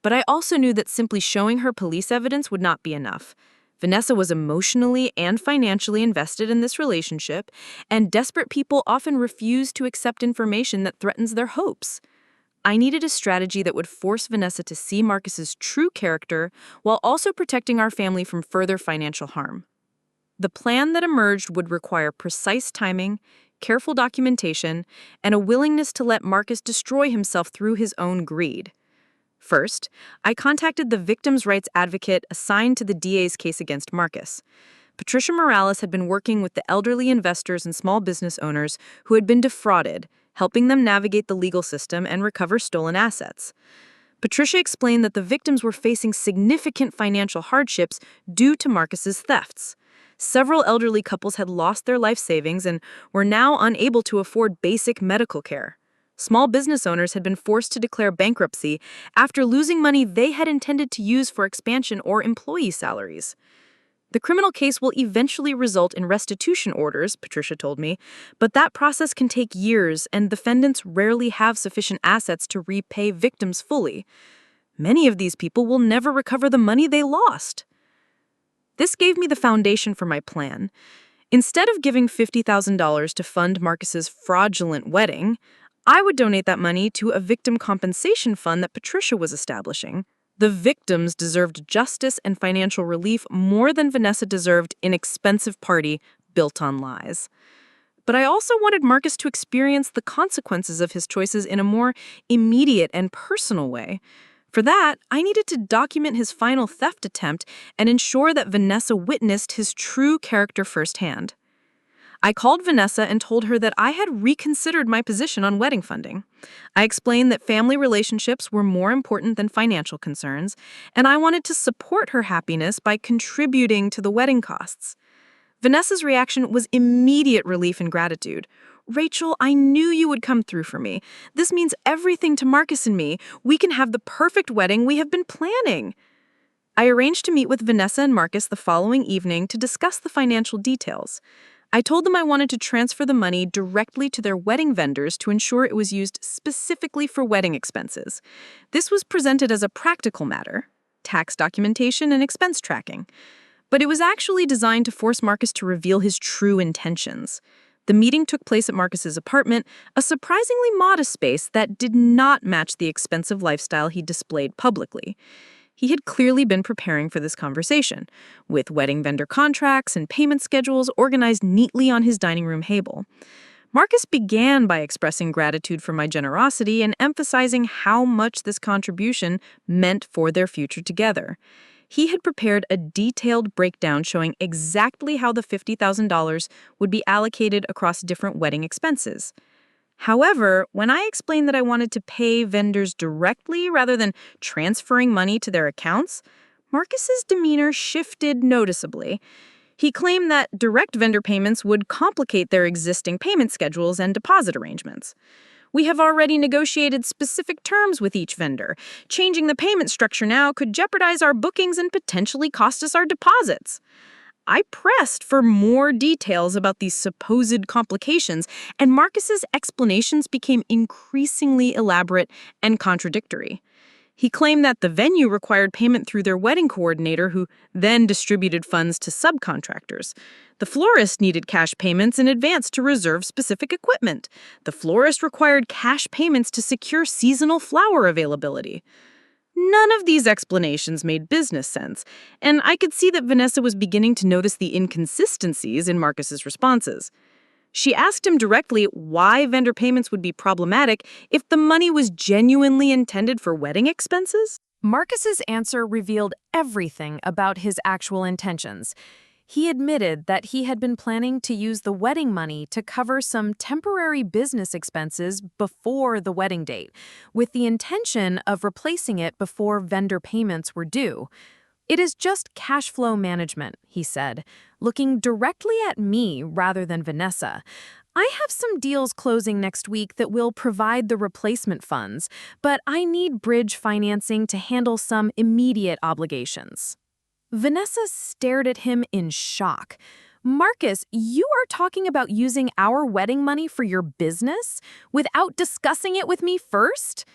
But I also knew that simply showing her police evidence would not be enough. Vanessa was emotionally and financially invested in this relationship, and desperate people often refuse to accept information that threatens their hopes. I needed a strategy that would force Vanessa to see Marcus's true character while also protecting our family from further financial harm. The plan that emerged would require precise timing, careful documentation, and a willingness to let Marcus destroy himself through his own greed. First, I contacted the victim's rights advocate assigned to the DA's case against Marcus. Patricia Morales had been working with the elderly investors and small business owners who had been defrauded, helping them navigate the legal system and recover stolen assets. Patricia explained that the victims were facing significant financial hardships due to Marcus's thefts. Several elderly couples had lost their life savings and were now unable to afford basic medical care. Small business owners had been forced to declare bankruptcy after losing money they had intended to use for expansion or employee salaries. The criminal case will eventually result in restitution orders, Patricia told me, but that process can take years and defendants rarely have sufficient assets to repay victims fully. Many of these people will never recover the money they lost. This gave me the foundation for my plan. Instead of giving $50,000 to fund Marcus's fraudulent wedding, I would donate that money to a victim compensation fund that Patricia was establishing. The victims deserved justice and financial relief more than Vanessa deserved an expensive party built on lies. But I also wanted Marcus to experience the consequences of his choices in a more immediate and personal way. For that, I needed to document his final theft attempt and ensure that Vanessa witnessed his true character firsthand. I called Vanessa and told her that I had reconsidered my position on wedding funding. I explained that family relationships were more important than financial concerns, and I wanted to support her happiness by contributing to the wedding costs. Vanessa's reaction was immediate relief and gratitude. "Rachel, I knew you would come through for me. This means everything to Marcus and me. We can have the perfect wedding we have been planning." I arranged to meet with Vanessa and Marcus the following evening to discuss the financial details. I told them I wanted to transfer the money directly to their wedding vendors to ensure it was used specifically for wedding expenses. This was presented as a practical matter, tax documentation and expense tracking. But it was actually designed to force Marcus to reveal his true intentions. The meeting took place at Marcus's apartment, a surprisingly modest space that did not match the expensive lifestyle he displayed publicly. He had clearly been preparing for this conversation, with wedding vendor contracts and payment schedules organized neatly on his dining room table. Marcus began by expressing gratitude for my generosity and emphasizing how much this contribution meant for their future together. He had prepared a detailed breakdown showing exactly how the $50,000 would be allocated across different wedding expenses. However, when I explained that I wanted to pay vendors directly rather than transferring money to their accounts, Marcus's demeanor shifted noticeably. He claimed that direct vendor payments would complicate their existing payment schedules and deposit arrangements. "We have already negotiated specific terms with each vendor. Changing the payment structure now could jeopardize our bookings and potentially cost us our deposits." I pressed for more details about these supposed complications, and Marcus's explanations became increasingly elaborate and contradictory. He claimed that the venue required payment through their wedding coordinator, who then distributed funds to subcontractors. The florist needed cash payments in advance to reserve specific equipment. The florist required cash payments to secure seasonal flower availability. None of these explanations made business sense, and I could see that Vanessa was beginning to notice the inconsistencies in Marcus's responses. She asked him directly why vendor payments would be problematic if the money was genuinely intended for wedding expenses. Marcus's answer revealed everything about his actual intentions. He admitted that he had been planning to use the wedding money to cover some temporary business expenses before the wedding date, with the intention of replacing it before vendor payments were due. "It is just cash flow management," he said, looking directly at me rather than Vanessa. "I have some deals closing next week that will provide the replacement funds, but I need bridge financing to handle some immediate obligations." Vanessa stared at him in shock. "Marcus, you are talking about using our wedding money for your business without discussing it with me first?"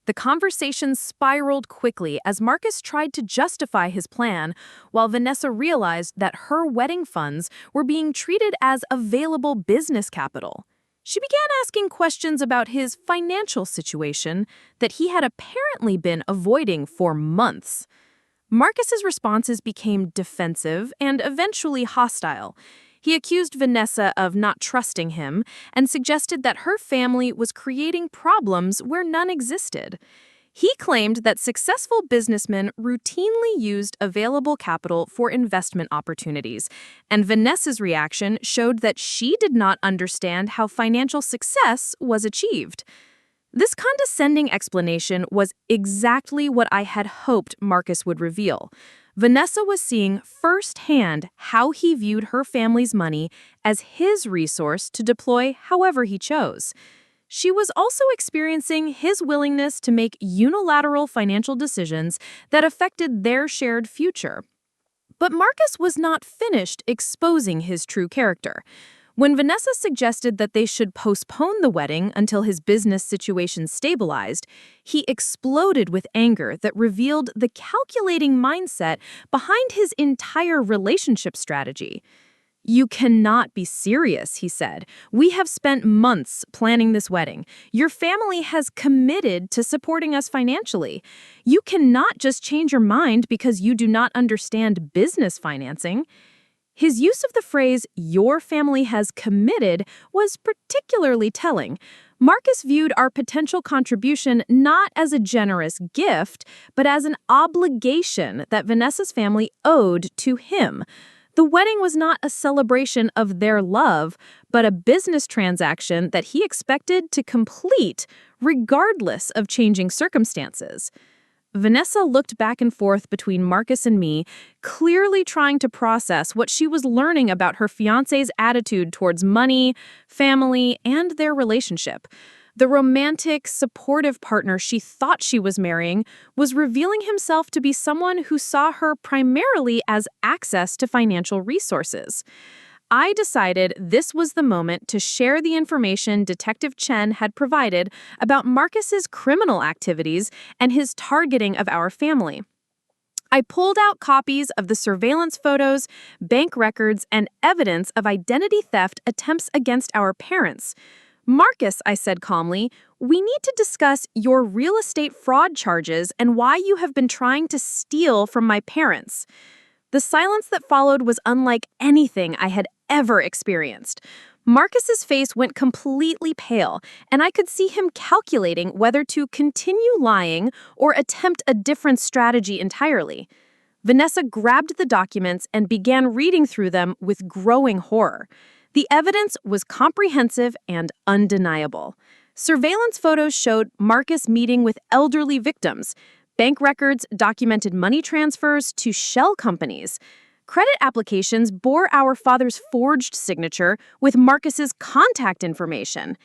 The conversation spiraled quickly as Marcus tried to justify his plan, while Vanessa realized that her wedding funds were being treated as available business capital. She began asking questions about his financial situation that he had apparently been avoiding for months. Marcus's responses became defensive and eventually hostile. He accused Vanessa of not trusting him and suggested that her family was creating problems where none existed. He claimed that successful businessmen routinely used available capital for investment opportunities, and Vanessa's reaction showed that she did not understand how financial success was achieved. This condescending explanation was exactly what I had hoped Marcus would reveal. Vanessa was seeing firsthand how he viewed her family's money as his resource to deploy however he chose. She was also experiencing his willingness to make unilateral financial decisions that affected their shared future. But Marcus was not finished exposing his true character. When Vanessa suggested that they should postpone the wedding until his business situation stabilized, he exploded with anger that revealed the calculating mindset behind his entire relationship strategy. "You cannot be serious," he said. "We have spent months planning this wedding. Your family has committed to supporting us financially. You cannot just change your mind because you do not understand business financing." His use of the phrase, "your family has committed," was particularly telling. Marcus viewed our potential contribution not as a generous gift, but as an obligation that Vanessa's family owed to him. The wedding was not a celebration of their love, but a business transaction that he expected to complete, regardless of changing circumstances. Vanessa looked back and forth between Marcus and me, clearly trying to process what she was learning about her fiancé's attitude towards money, family, and their relationship. The romantic, supportive partner she thought she was marrying was revealing himself to be someone who saw her primarily as access to financial resources. I decided this was the moment to share the information Detective Chen had provided about Marcus's criminal activities and his targeting of our family. I pulled out copies of the surveillance photos, bank records, and evidence of identity theft attempts against our parents. "Marcus," I said calmly, "we need to discuss your real estate fraud charges and why you have been trying to steal from my parents." The silence that followed was unlike anything I had ever experienced. Marcus's face went completely pale, and I could see him calculating whether to continue lying or attempt a different strategy entirely. Vanessa grabbed the documents and began reading through them with growing horror. The evidence was comprehensive and undeniable. Surveillance photos showed Marcus meeting with elderly victims. Bank records documented money transfers to shell companies. Credit applications bore our father's forged signature with Marcus's contact information.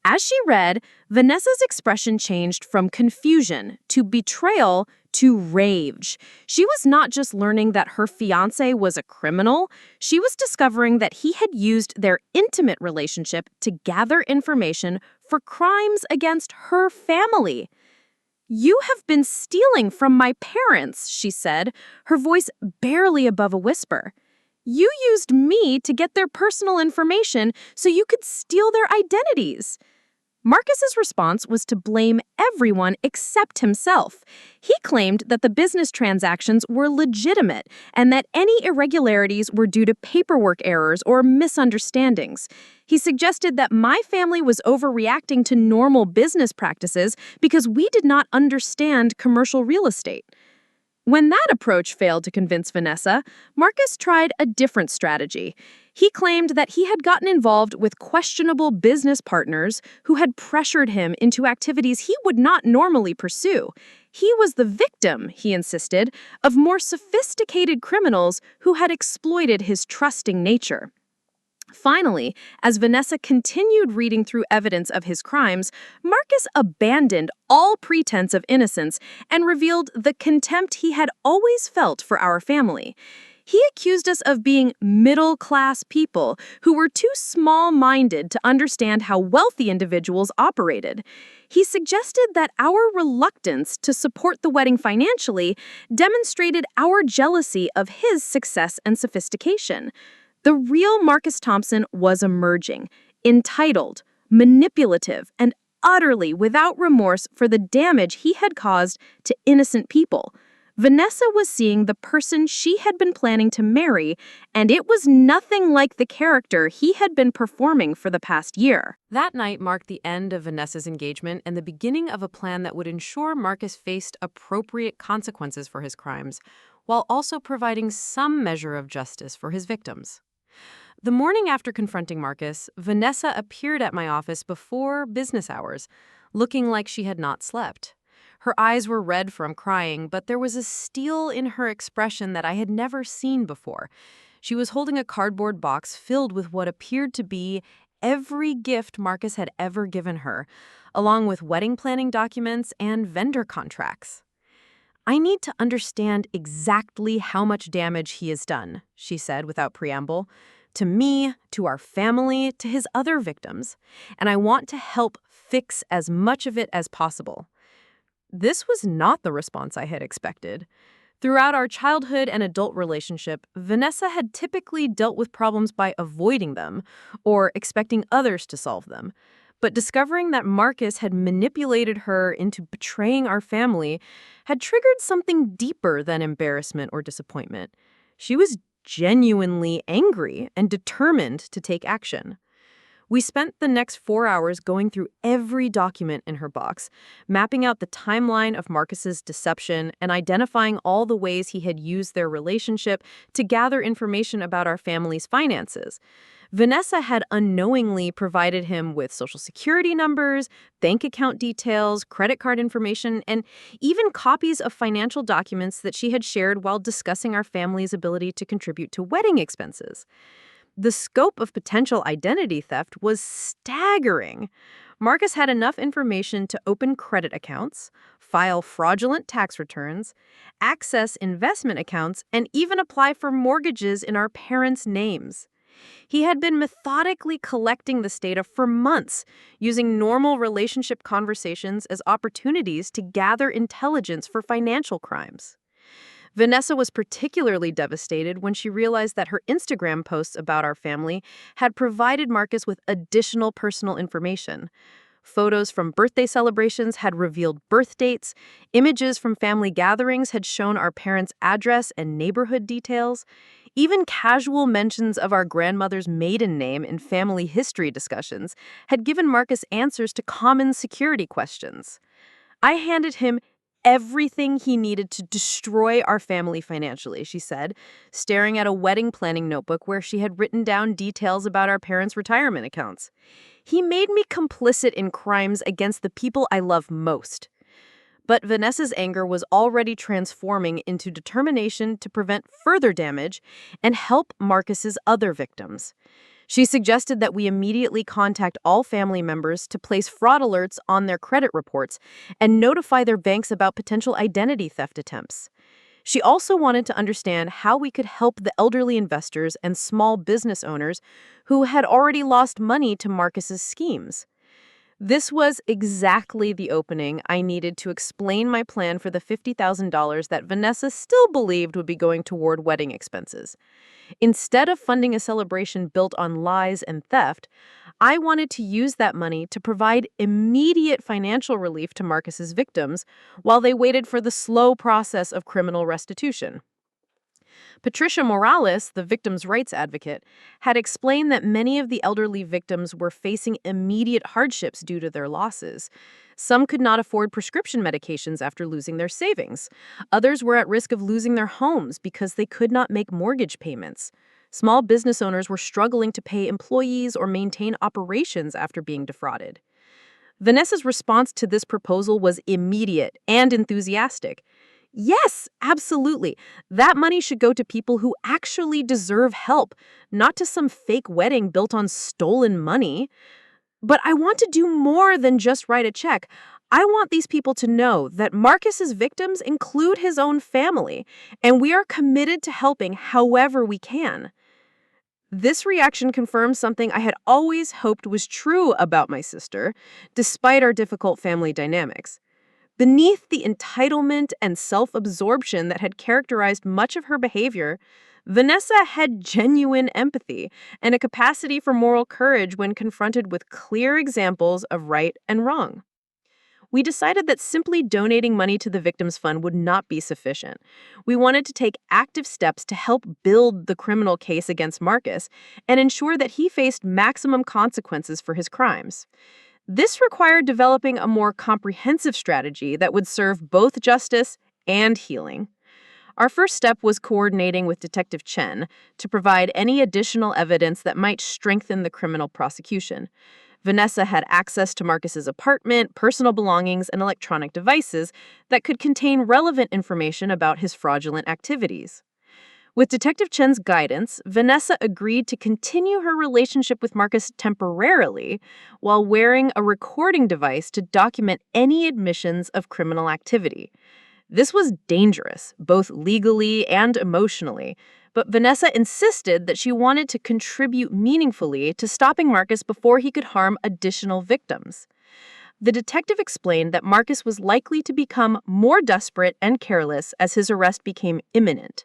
As she read, Vanessa's expression changed from confusion to betrayal to rage. She was not just learning that her fiancé was a criminal, she was discovering that he had used their intimate relationship to gather information for crimes against her family. "You have been stealing from my parents," she said, her voice barely above a whisper. "You used me to get their personal information so you could steal their identities." Marcus's response was to blame everyone except himself. He claimed that the business transactions were legitimate and that any irregularities were due to paperwork errors or misunderstandings. He suggested that my family was overreacting to normal business practices because we did not understand commercial real estate. When that approach failed to convince Vanessa, Marcus tried a different strategy. He claimed that he had gotten involved with questionable business partners who had pressured him into activities he would not normally pursue. He was the victim, he insisted, of more sophisticated criminals who had exploited his trusting nature. Finally, as Vanessa continued reading through evidence of his crimes, Marcus abandoned all pretense of innocence and revealed the contempt he had always felt for our family. He accused us of being middle-class people who were too small-minded to understand how wealthy individuals operated. He suggested that our reluctance to support the wedding financially demonstrated our jealousy of his success and sophistication. The real Marcus Thompson was emerging, entitled, manipulative, and utterly without remorse for the damage he had caused to innocent people. Vanessa was seeing the person she had been planning to marry, and it was nothing like the character he had been performing for the past year. That night marked the end of Vanessa's engagement and the beginning of a plan that would ensure Marcus faced appropriate consequences for his crimes, while also providing some measure of justice for his victims. The morning after confronting Marcus, Vanessa appeared at my office before business hours, looking like she had not slept. Her eyes were red from crying, but there was a steel in her expression that I had never seen before. She was holding a cardboard box filled with what appeared to be every gift Marcus had ever given her, along with wedding planning documents and vendor contracts. "I need to understand exactly how much damage he has done," she said without preamble. to me, to our family, to his other victims, and I want to help fix as much of it as possible. This was not the response I had expected. Throughout our childhood and adult relationship, Vanessa had typically dealt with problems by avoiding them or expecting others to solve them. But discovering that Marcus had manipulated her into betraying our family had triggered something deeper than embarrassment or disappointment. She was genuinely angry and determined to take action. We spent the next 4 hours going through every document in her box, mapping out the timeline of Marcus's deception and identifying all the ways he had used their relationship to gather information about our family's finances. Vanessa had unknowingly provided him with social security numbers, bank account details, credit card information, and even copies of financial documents that she had shared while discussing our family's ability to contribute to wedding expenses. The scope of potential identity theft was staggering. Marcus had enough information to open credit accounts, file fraudulent tax returns, access investment accounts, and even apply for mortgages in our parents' names. He had been methodically collecting this data for months, using normal relationship conversations as opportunities to gather intelligence for financial crimes. Vanessa was particularly devastated when she realized that her Instagram posts about our family had provided Marcus with additional personal information. Photos from birthday celebrations had revealed birth dates, images from family gatherings had shown our parents' address and neighborhood details. Even casual mentions of our grandmother's maiden name in family history discussions had given Marcus answers to common security questions. I handed him everything he needed to destroy our family financially, she said, staring at a wedding planning notebook where she had written down details about our parents' retirement accounts. He made me complicit in crimes against the people I love most. But Vanessa's anger was already transforming into determination to prevent further damage and help Marcus's other victims. She suggested that we immediately contact all family members to place fraud alerts on their credit reports and notify their banks about potential identity theft attempts. She also wanted to understand how we could help the elderly investors and small business owners who had already lost money to Marcus's schemes. This was exactly the opening I needed to explain my plan for the $50,000 that Vanessa still believed would be going toward wedding expenses. Instead of funding a celebration built on lies and theft, I wanted to use that money to provide immediate financial relief to Marcus's victims while they waited for the slow process of criminal restitution. Patricia Morales, the victims' rights advocate, had explained that many of the elderly victims were facing immediate hardships due to their losses. Some could not afford prescription medications after losing their savings. Others were at risk of losing their homes because they could not make mortgage payments. Small business owners were struggling to pay employees or maintain operations after being defrauded. Vanessa's response to this proposal was immediate and enthusiastic. Yes, absolutely. That money should go to people who actually deserve help, not to some fake wedding built on stolen money. But I want to do more than just write a check. I want these people to know that Marcus's victims include his own family, and we are committed to helping however we can. This reaction confirms something I had always hoped was true about my sister, despite our difficult family dynamics. Beneath the entitlement and self-absorption that had characterized much of her behavior, Vanessa had genuine empathy and a capacity for moral courage when confronted with clear examples of right and wrong. We decided that simply donating money to the Victims Fund would not be sufficient. We wanted to take active steps to help build the criminal case against Marcus and ensure that he faced maximum consequences for his crimes. This required developing a more comprehensive strategy that would serve both justice and healing. Our first step was coordinating with Detective Chen to provide any additional evidence that might strengthen the criminal prosecution. Vanessa had access to Marcus's apartment, personal belongings, and electronic devices that could contain relevant information about his fraudulent activities. With Detective Chen's guidance, Vanessa agreed to continue her relationship with Marcus temporarily while wearing a recording device to document any admissions of criminal activity. This was dangerous, both legally and emotionally, but Vanessa insisted that she wanted to contribute meaningfully to stopping Marcus before he could harm additional victims. The detective explained that Marcus was likely to become more desperate and careless as his arrest became imminent.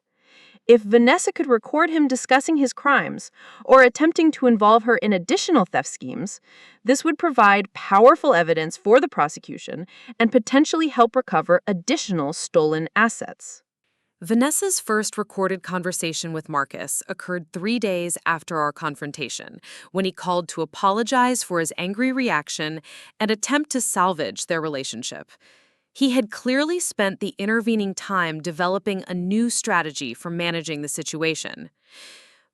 If Vanessa could record him discussing his crimes or attempting to involve her in additional theft schemes, this would provide powerful evidence for the prosecution and potentially help recover additional stolen assets. Vanessa's first recorded conversation with Marcus occurred 3 days after our confrontation, when he called to apologize for his angry reaction and attempt to salvage their relationship. He had clearly spent the intervening time developing a new strategy for managing the situation.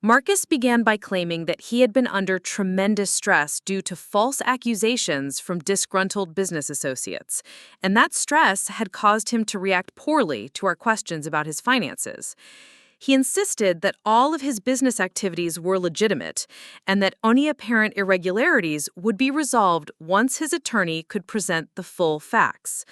Marcus began by claiming that he had been under tremendous stress due to false accusations from disgruntled business associates, and that stress had caused him to react poorly to our questions about his finances. He insisted that all of his business activities were legitimate and that any apparent irregularities would be resolved once his attorney could present the full facts.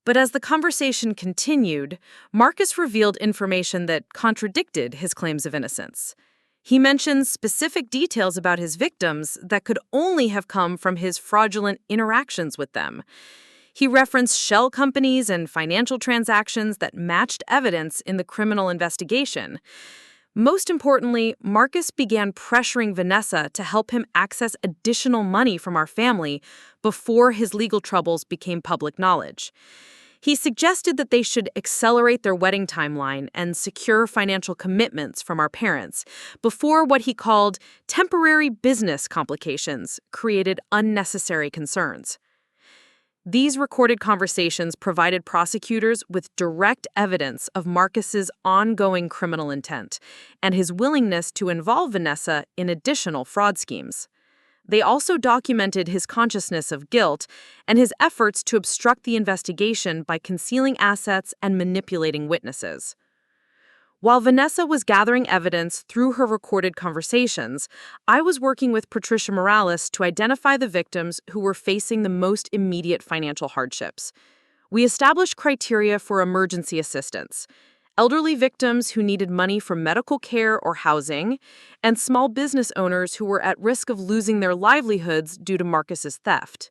But as the conversation continued, Marcus revealed information that contradicted his claims of innocence. He mentioned specific details about his victims that could only have come from his fraudulent interactions with them. He referenced shell companies and financial transactions that matched evidence in the criminal investigation. Most importantly, Marcus began pressuring Vanessa to help him access additional money from our family before his legal troubles became public knowledge. He suggested that they should accelerate their wedding timeline and secure financial commitments from our parents before what he called temporary business complications created unnecessary concerns. These recorded conversations provided prosecutors with direct evidence of Marcus's ongoing criminal intent and his willingness to involve Vanessa in additional fraud schemes. They also documented his consciousness of guilt and his efforts to obstruct the investigation by concealing assets and manipulating witnesses. While Vanessa was gathering evidence through her recorded conversations, I was working with Patricia Morales to identify the victims who were facing the most immediate financial hardships. We established criteria for emergency assistance: elderly victims who needed money for medical care or housing, and small business owners who were at risk of losing their livelihoods due to Marcus's theft.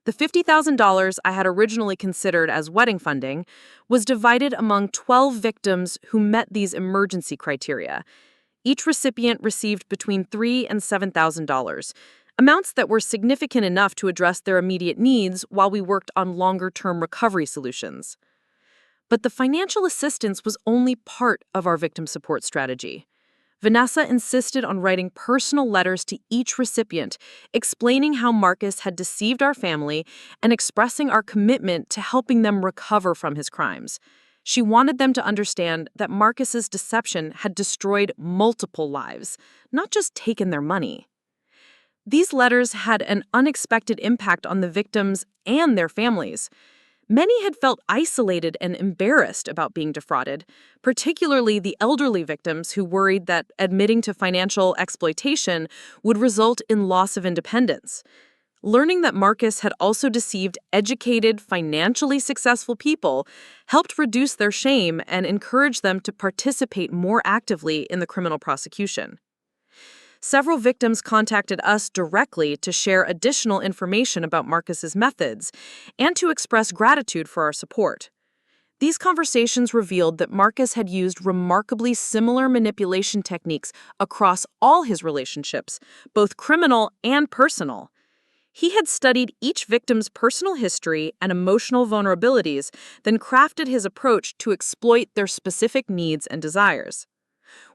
The $50,000 I had originally considered as wedding funding was divided among 12 victims who met these emergency criteria. Each recipient received between $3,000 and $7,000, amounts that were significant enough to address their immediate needs while we worked on longer-term recovery solutions. But the financial assistance was only part of our victim support strategy. Vanessa insisted on writing personal letters to each recipient, explaining how Marcus had deceived our family and expressing our commitment to helping them recover from his crimes. She wanted them to understand that Marcus's deception had destroyed multiple lives, not just taken their money. These letters had an unexpected impact on the victims and their families. Many had felt isolated and embarrassed about being defrauded, particularly the elderly victims who worried that admitting to financial exploitation would result in loss of independence. Learning that Marcus had also deceived educated, financially successful people helped reduce their shame and encourage them to participate more actively in the criminal prosecution. Several victims contacted us directly to share additional information about Marcus's methods and to express gratitude for our support. These conversations revealed that Marcus had used remarkably similar manipulation techniques across all his relationships, both criminal and personal. He had studied each victim's personal history and emotional vulnerabilities, then crafted his approach to exploit their specific needs and desires.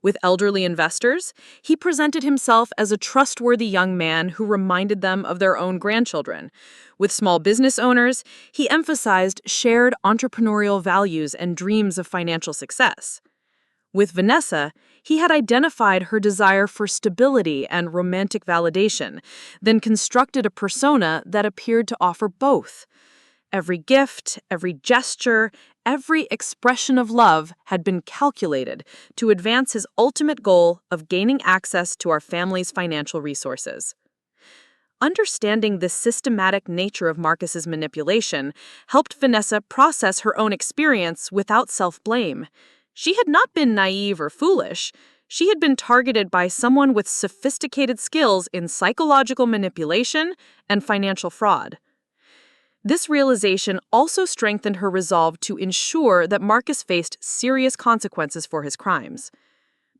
With elderly investors, he presented himself as a trustworthy young man who reminded them of their own grandchildren. With small business owners, he emphasized shared entrepreneurial values and dreams of financial success. With Vanessa, he had identified her desire for stability and romantic validation, then constructed a persona that appeared to offer both. Every gift, every gesture, every expression of love had been calculated to advance his ultimate goal of gaining access to our family's financial resources. Understanding the systematic nature of Marcus's manipulation helped Vanessa process her own experience without self-blame. She had not been naive or foolish. She had been targeted by someone with sophisticated skills in psychological manipulation and financial fraud. This realization also strengthened her resolve to ensure that Marcus faced serious consequences for his crimes.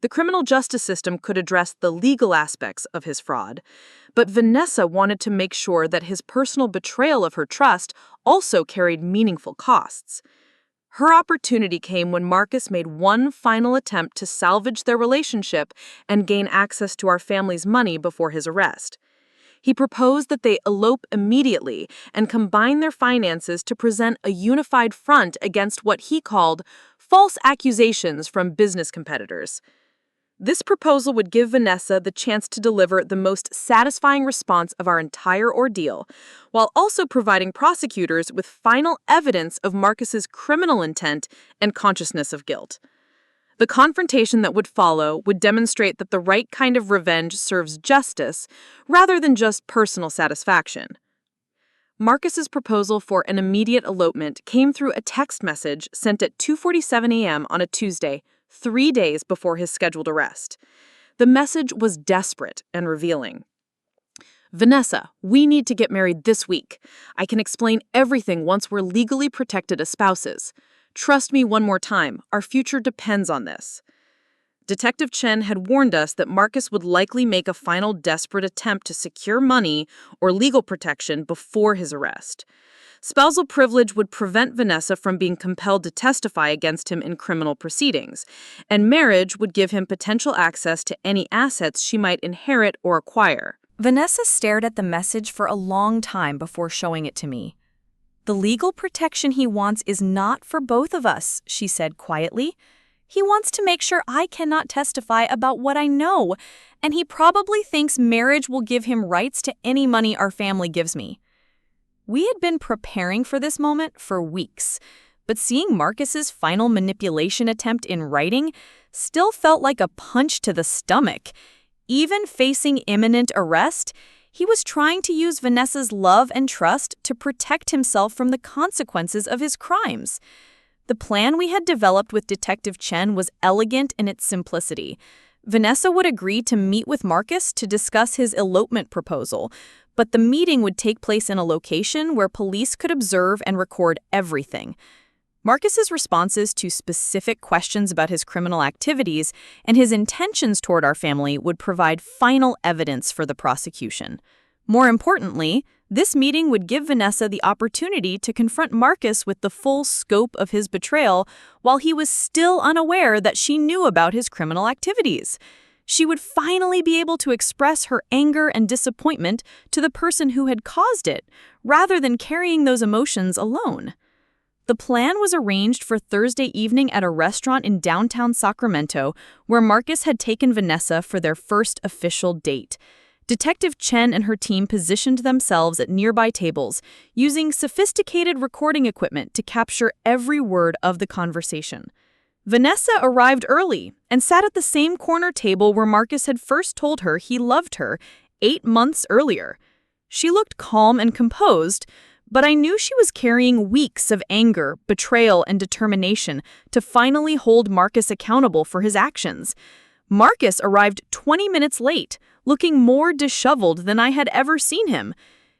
The criminal justice system could address the legal aspects of his fraud, but Vanessa wanted to make sure that his personal betrayal of her trust also carried meaningful costs. Her opportunity came when Marcus made one final attempt to salvage their relationship and gain access to our family's money before his arrest. He proposed that they elope immediately and combine their finances to present a unified front against what he called false accusations from business competitors. This proposal would give Vanessa the chance to deliver the most satisfying response of our entire ordeal, while also providing prosecutors with final evidence of Marcus's criminal intent and consciousness of guilt. The confrontation that would follow would demonstrate that the right kind of revenge serves justice rather than just personal satisfaction. Marcus's proposal for an immediate elopement came through a text message sent at 2:47 a.m. on a Tuesday, 3 days before his scheduled arrest. The message was desperate and revealing. "Vanessa, we need to get married this week. I can explain everything once we're legally protected as spouses. Trust me one more time, our future depends on this." Detective Chen had warned us that Marcus would likely make a final desperate attempt to secure money or legal protection before his arrest. Spousal privilege would prevent Vanessa from being compelled to testify against him in criminal proceedings, and marriage would give him potential access to any assets she might inherit or acquire. Vanessa stared at the message for a long time before showing it to me. "The legal protection he wants is not for both of us," she said quietly. "He wants to make sure I cannot testify about what I know, and he probably thinks marriage will give him rights to any money our family gives me." We had been preparing for this moment for weeks, but seeing Marcus's final manipulation attempt in writing still felt like a punch to the stomach. Even facing imminent arrest, he was trying to use Vanessa's love and trust to protect himself from the consequences of his crimes. The plan we had developed with Detective Chen was elegant in its simplicity. Vanessa would agree to meet with Marcus to discuss his elopement proposal, but the meeting would take place in a location where police could observe and record everything. Marcus's responses to specific questions about his criminal activities and his intentions toward our family would provide final evidence for the prosecution. More importantly, this meeting would give Vanessa the opportunity to confront Marcus with the full scope of his betrayal while he was still unaware that she knew about his criminal activities. She would finally be able to express her anger and disappointment to the person who had caused it, rather than carrying those emotions alone. The plan was arranged for Thursday evening at a restaurant in downtown Sacramento, where Marcus had taken Vanessa for their first official date. Detective Chen and her team positioned themselves at nearby tables, using sophisticated recording equipment to capture every word of the conversation. Vanessa arrived early and sat at the same corner table where Marcus had first told her he loved her 8 months earlier. She looked calm and composed, but I knew she was carrying weeks of anger, betrayal, and determination to finally hold Marcus accountable for his actions. Marcus arrived 20 minutes late, looking more disheveled than I had ever seen him.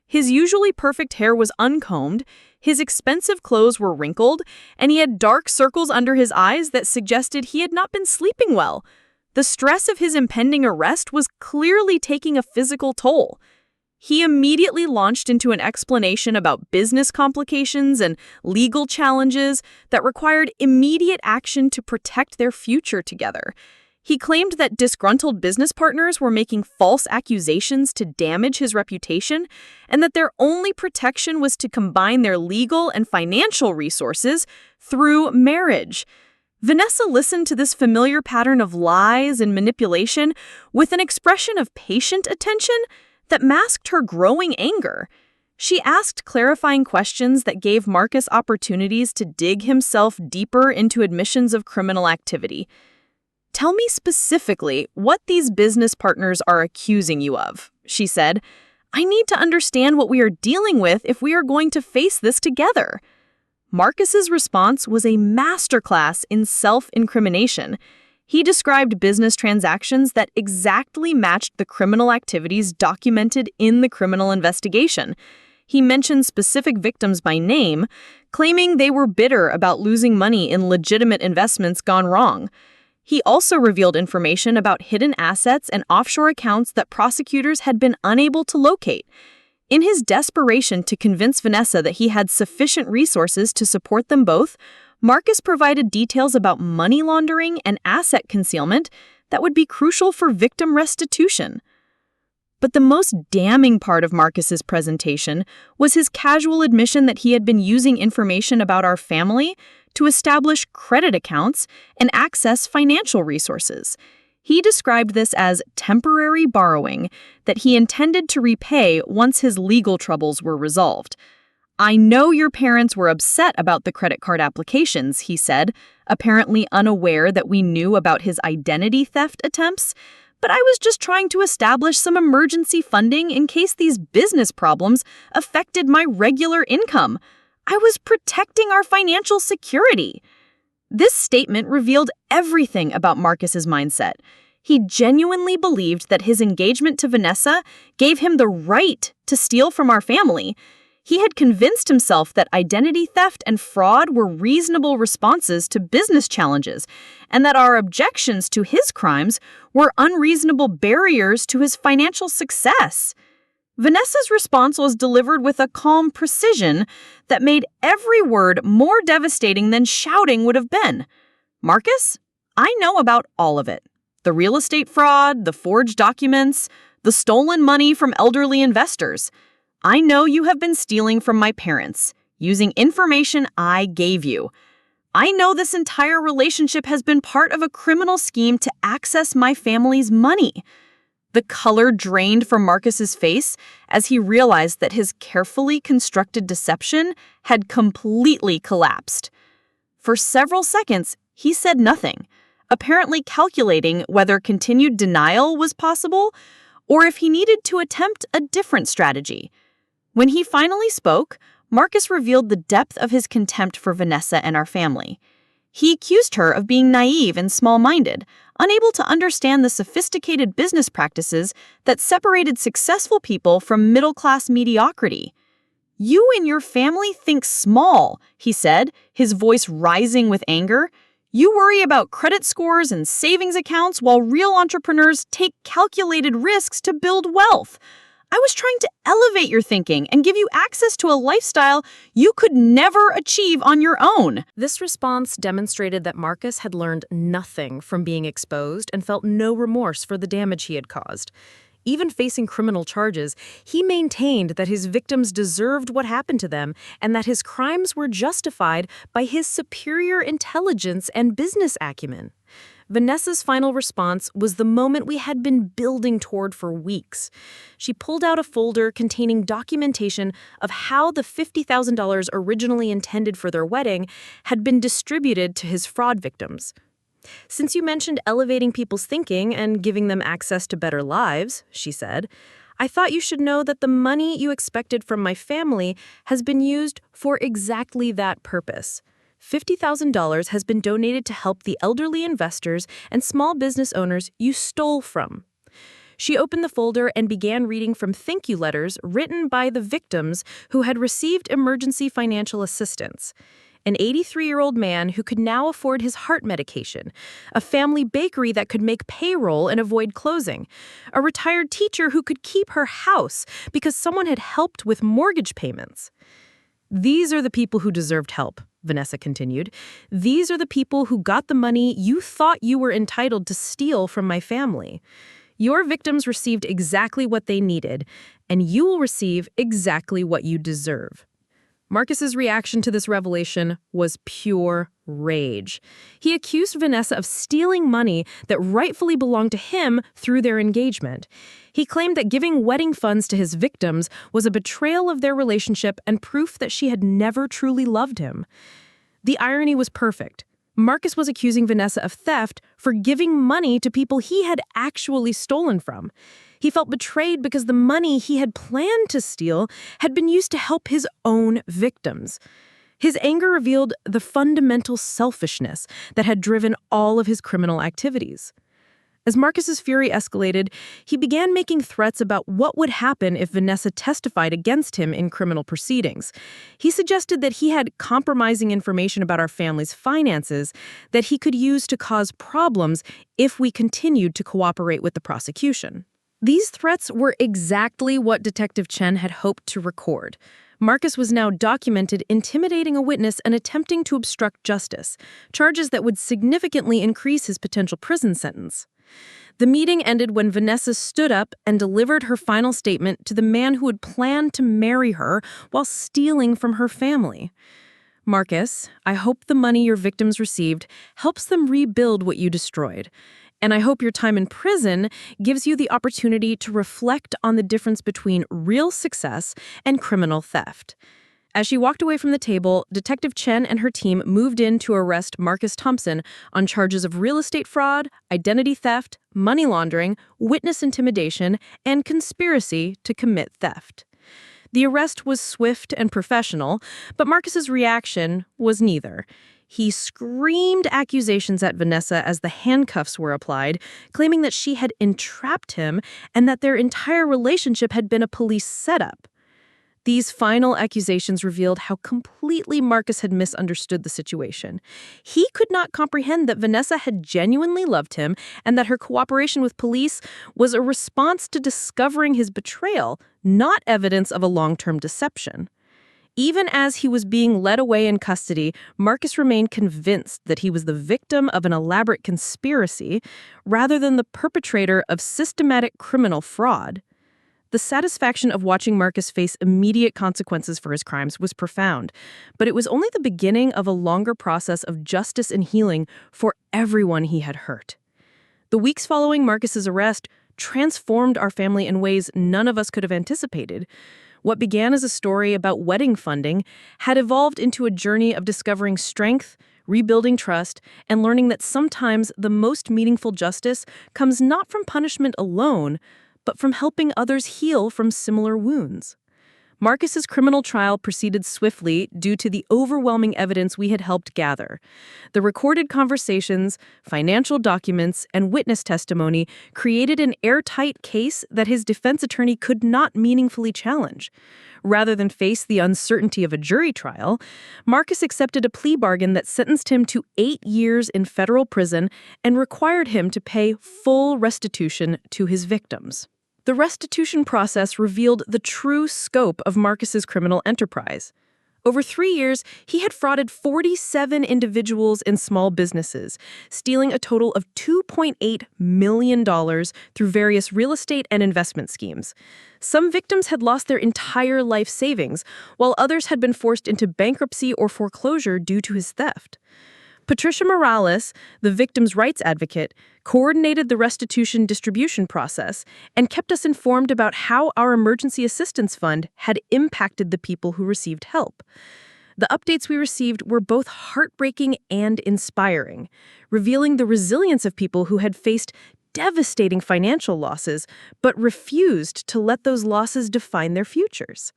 His usually perfect hair was uncombed, his expensive clothes were wrinkled, and he had dark circles under his eyes that suggested he had not been sleeping well. The stress of his impending arrest was clearly taking a physical toll. He immediately launched into an explanation about business complications and legal challenges that required immediate action to protect their future together. He claimed that disgruntled business partners were making false accusations to damage his reputation, and that their only protection was to combine their legal and financial resources through marriage. Vanessa listened to this familiar pattern of lies and manipulation with an expression of patient attention that masked her growing anger. She asked clarifying questions that gave Marcus opportunities to dig himself deeper into admissions of criminal activity. "Tell me specifically what these business partners are accusing you of," she said. "I need to understand what we are dealing with if we are going to face this together." Marcus's response was a masterclass in self-incrimination. He described business transactions that exactly matched the criminal activities documented in the criminal investigation. He mentioned specific victims by name, claiming they were bitter about losing money in legitimate investments gone wrong. He also revealed information about hidden assets and offshore accounts that prosecutors had been unable to locate. In his desperation to convince Vanessa that he had sufficient resources to support them both, Marcus provided details about money laundering and asset concealment that would be crucial for victim restitution. But the most damning part of Marcus's presentation was his casual admission that he had been using information about our family to establish credit accounts and access financial resources. He described this as temporary borrowing that he intended to repay once his legal troubles were resolved. "I know your parents were upset about the credit card applications," he said, apparently unaware that we knew about his identity theft attempts. "But I was just trying to establish some emergency funding in case these business problems affected my regular income. I was protecting our financial security." This statement revealed everything about Marcus's mindset. He genuinely believed that his engagement to Vanessa gave him the right to steal from our family. He had convinced himself that identity theft and fraud were reasonable responses to business challenges, and that our objections to his crimes were unreasonable barriers to his financial success. Vanessa's response was delivered with a calm precision that made every word more devastating than shouting would have been. "Marcus, I know about all of it. The real estate fraud, the forged documents, the stolen money from elderly investors. I know you have been stealing from my parents, using information I gave you. I know this entire relationship has been part of a criminal scheme to access my family's money." The color drained from Marcus's face as he realized that his carefully constructed deception had completely collapsed. For several seconds, he said nothing, apparently calculating whether continued denial was possible or if he needed to attempt a different strategy. When he finally spoke, Marcus revealed the depth of his contempt for Vanessa and our family. He accused her of being naive and small-minded, unable to understand the sophisticated business practices that separated successful people from middle-class mediocrity. "You and your family think small," he said, his voice rising with anger. "You worry about credit scores and savings accounts while real entrepreneurs take calculated risks to build wealth. I was trying to elevate your thinking and give you access to a lifestyle you could never achieve on your own." This response demonstrated that Marcus had learned nothing from being exposed and felt no remorse for the damage he had caused. Even facing criminal charges, he maintained that his victims deserved what happened to them and that his crimes were justified by his superior intelligence and business acumen. Vanessa's final response was the moment we had been building toward for weeks. She pulled out a folder containing documentation of how the $50,000 originally intended for their wedding had been distributed to his fraud victims. "Since you mentioned elevating people's thinking and giving them access to better lives," she said, "I thought you should know that the money you expected from my family has been used for exactly that purpose. $50,000 has been donated to help the elderly investors and small business owners you stole from." She opened the folder and began reading from thank you letters written by the victims who had received emergency financial assistance. An 83-year-old man who could now afford his heart medication, a family bakery that could make payroll and avoid closing, a retired teacher who could keep her house because someone had helped with mortgage payments. "These are the people who deserved help," Vanessa continued. "These are the people who got the money you thought you were entitled to steal from my family. Your victims received exactly what they needed, and you will receive exactly what you deserve." Marcus's reaction to this revelation was pure rage. He accused Vanessa of stealing money that rightfully belonged to him through their engagement. He claimed that giving wedding funds to his victims was a betrayal of their relationship and proof that she had never truly loved him. The irony was perfect. Marcus was accusing Vanessa of theft for giving money to people he had actually stolen from. He felt betrayed because the money he had planned to steal had been used to help his own victims. His anger revealed the fundamental selfishness that had driven all of his criminal activities. As Marcus's fury escalated, he began making threats about what would happen if Vanessa testified against him in criminal proceedings. He suggested that he had compromising information about our family's finances that he could use to cause problems if we continued to cooperate with the prosecution. These threats were exactly what Detective Chen had hoped to record. Marcus was now documented intimidating a witness and attempting to obstruct justice, charges that would significantly increase his potential prison sentence. The meeting ended when Vanessa stood up and delivered her final statement to the man who had planned to marry her while stealing from her family. Marcus, I hope the money your victims received helps them rebuild what you destroyed. And I hope your time in prison gives you the opportunity to reflect on the difference between real success and criminal theft. As she walked away from the table, Detective Chen and her team moved in to arrest Marcus Thompson on charges of real estate fraud, identity theft, money laundering, witness intimidation, and conspiracy to commit theft. The arrest was swift and professional, but Marcus's reaction was neither. He screamed accusations at Vanessa as the handcuffs were applied, claiming that she had entrapped him and that their entire relationship had been a police setup. These final accusations revealed how completely Marcus had misunderstood the situation. He could not comprehend that Vanessa had genuinely loved him and that her cooperation with police was a response to discovering his betrayal, not evidence of a long-term deception. Even as he was being led away in custody, Marcus remained convinced that he was the victim of an elaborate conspiracy rather than the perpetrator of systematic criminal fraud. The satisfaction of watching Marcus face immediate consequences for his crimes was profound, but it was only the beginning of a longer process of justice and healing for everyone he had hurt. The weeks following Marcus's arrest transformed our family in ways none of us could have anticipated. What began as a story about wedding funding had evolved into a journey of discovering strength, rebuilding trust, and learning that sometimes the most meaningful justice comes not from punishment alone, but from helping others heal from similar wounds. Marcus's criminal trial proceeded swiftly due to the overwhelming evidence we had helped gather. The recorded conversations, financial documents, and witness testimony created an airtight case that his defense attorney could not meaningfully challenge. Rather than face the uncertainty of a jury trial, Marcus accepted a plea bargain that sentenced him to 8 years in federal prison and required him to pay full restitution to his victims. The restitution process revealed the true scope of Marcus's criminal enterprise. Over 3 years, he had frauded 47 individuals and small businesses, stealing a total of $2.8 million through various real estate and investment schemes. Some victims had lost their entire life savings, while others had been forced into bankruptcy or foreclosure due to his theft. Patricia Morales, the victims' rights advocate, coordinated the restitution distribution process and kept us informed about how our emergency assistance fund had impacted the people who received help. The updates we received were both heartbreaking and inspiring, revealing the resilience of people who had faced devastating financial losses but refused to let those losses define their futures.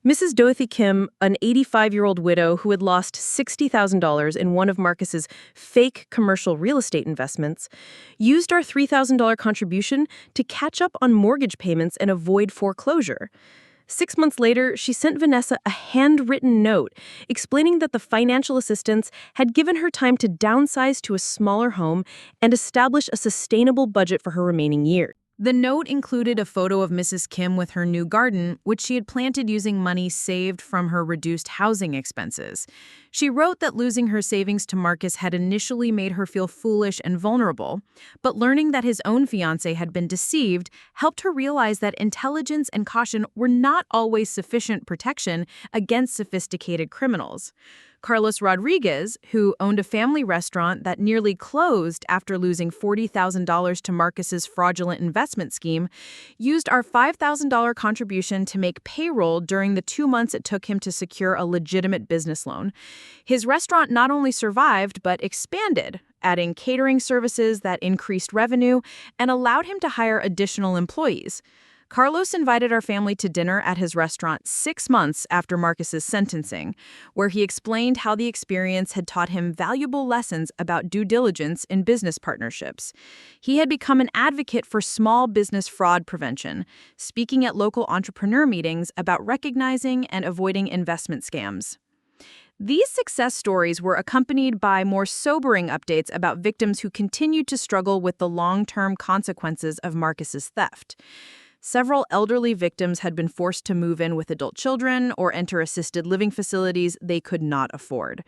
Mrs. Dorothy Kim, an 85-year-old widow who had lost $60,000 in one of Marcus's fake commercial real estate investments, used our $3,000 contribution to catch up on mortgage payments and avoid foreclosure. 6 months later, she sent Vanessa a handwritten note explaining that the financial assistance had given her time to downsize to a smaller home and establish a sustainable budget for her remaining years. The note included a photo of Mrs. Kim with her new garden, which she had planted using money saved from her reduced housing expenses. She wrote that losing her savings to Marcus had initially made her feel foolish and vulnerable, but learning that his own fiancé had been deceived helped her realize that intelligence and caution were not always sufficient protection against sophisticated criminals. Carlos Rodriguez, who owned a family restaurant that nearly closed after losing $40,000 to Marcus's fraudulent investment scheme, used our $5,000 contribution to make payroll during the 2 months it took him to secure a legitimate business loan. His restaurant not only survived but expanded, adding catering services that increased revenue and allowed him to hire additional employees. Carlos invited our family to dinner at his restaurant 6 months after Marcus's sentencing, where he explained how the experience had taught him valuable lessons about due diligence in business partnerships. He had become an advocate for small business fraud prevention, speaking at local entrepreneur meetings about recognizing and avoiding investment scams. These success stories were accompanied by more sobering updates about victims who continued to struggle with the long-term consequences of Marcus's theft. Several elderly victims had been forced to move in with adult children or enter assisted living facilities they could not afford.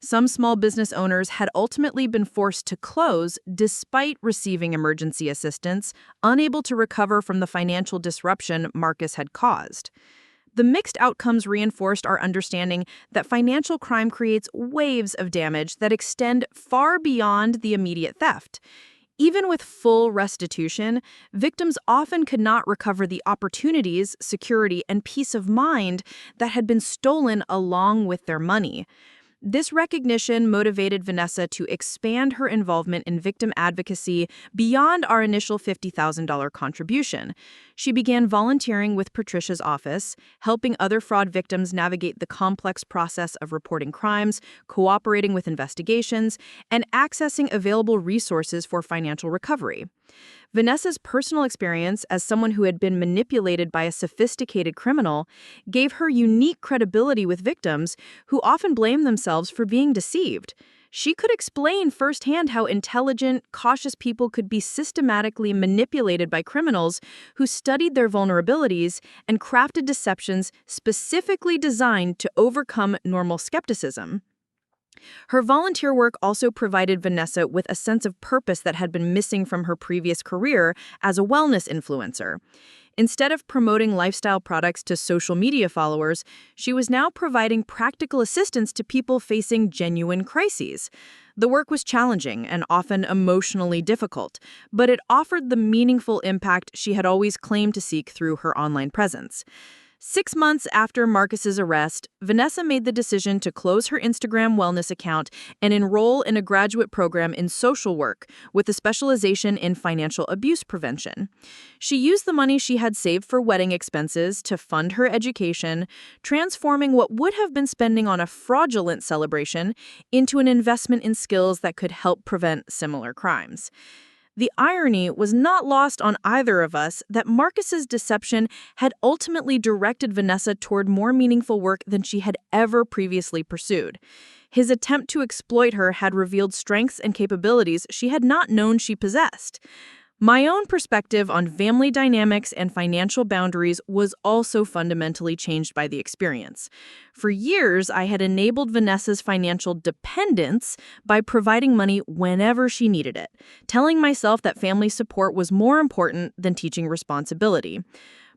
Some small business owners had ultimately been forced to close despite receiving emergency assistance, unable to recover from the financial disruption Marcus had caused. The mixed outcomes reinforced our understanding that financial crime creates waves of damage that extend far beyond the immediate theft. Even with full restitution, victims often could not recover the opportunities, security, and peace of mind that had been stolen along with their money. This recognition motivated Vanessa to expand her involvement in victim advocacy beyond our initial $50,000 contribution. She began volunteering with Patricia's office, helping other fraud victims navigate the complex process of reporting crimes, cooperating with investigations, and accessing available resources for financial recovery. Vanessa's personal experience as someone who had been manipulated by a sophisticated criminal gave her unique credibility with victims who often blame themselves for being deceived. She could explain firsthand how intelligent, cautious people could be systematically manipulated by criminals who studied their vulnerabilities and crafted deceptions specifically designed to overcome normal skepticism. Her volunteer work also provided Vanessa with a sense of purpose that had been missing from her previous career as a wellness influencer. Instead of promoting lifestyle products to social media followers, she was now providing practical assistance to people facing genuine crises. The work was challenging and often emotionally difficult, but it offered the meaningful impact she had always claimed to seek through her online presence. 6 months after Marcus's arrest, Vanessa made the decision to close her Instagram wellness account and enroll in a graduate program in social work with a specialization in financial abuse prevention. She used the money she had saved for wedding expenses to fund her education, transforming what would have been spending on a fraudulent celebration into an investment in skills that could help prevent similar crimes. The irony was not lost on either of us that Marcus's deception had ultimately directed Vanessa toward more meaningful work than she had ever previously pursued. His attempt to exploit her had revealed strengths and capabilities she had not known she possessed. My own perspective on family dynamics and financial boundaries was also fundamentally changed by the experience. For years, I had enabled Vanessa's financial dependence by providing money whenever she needed it, telling myself that family support was more important than teaching responsibility.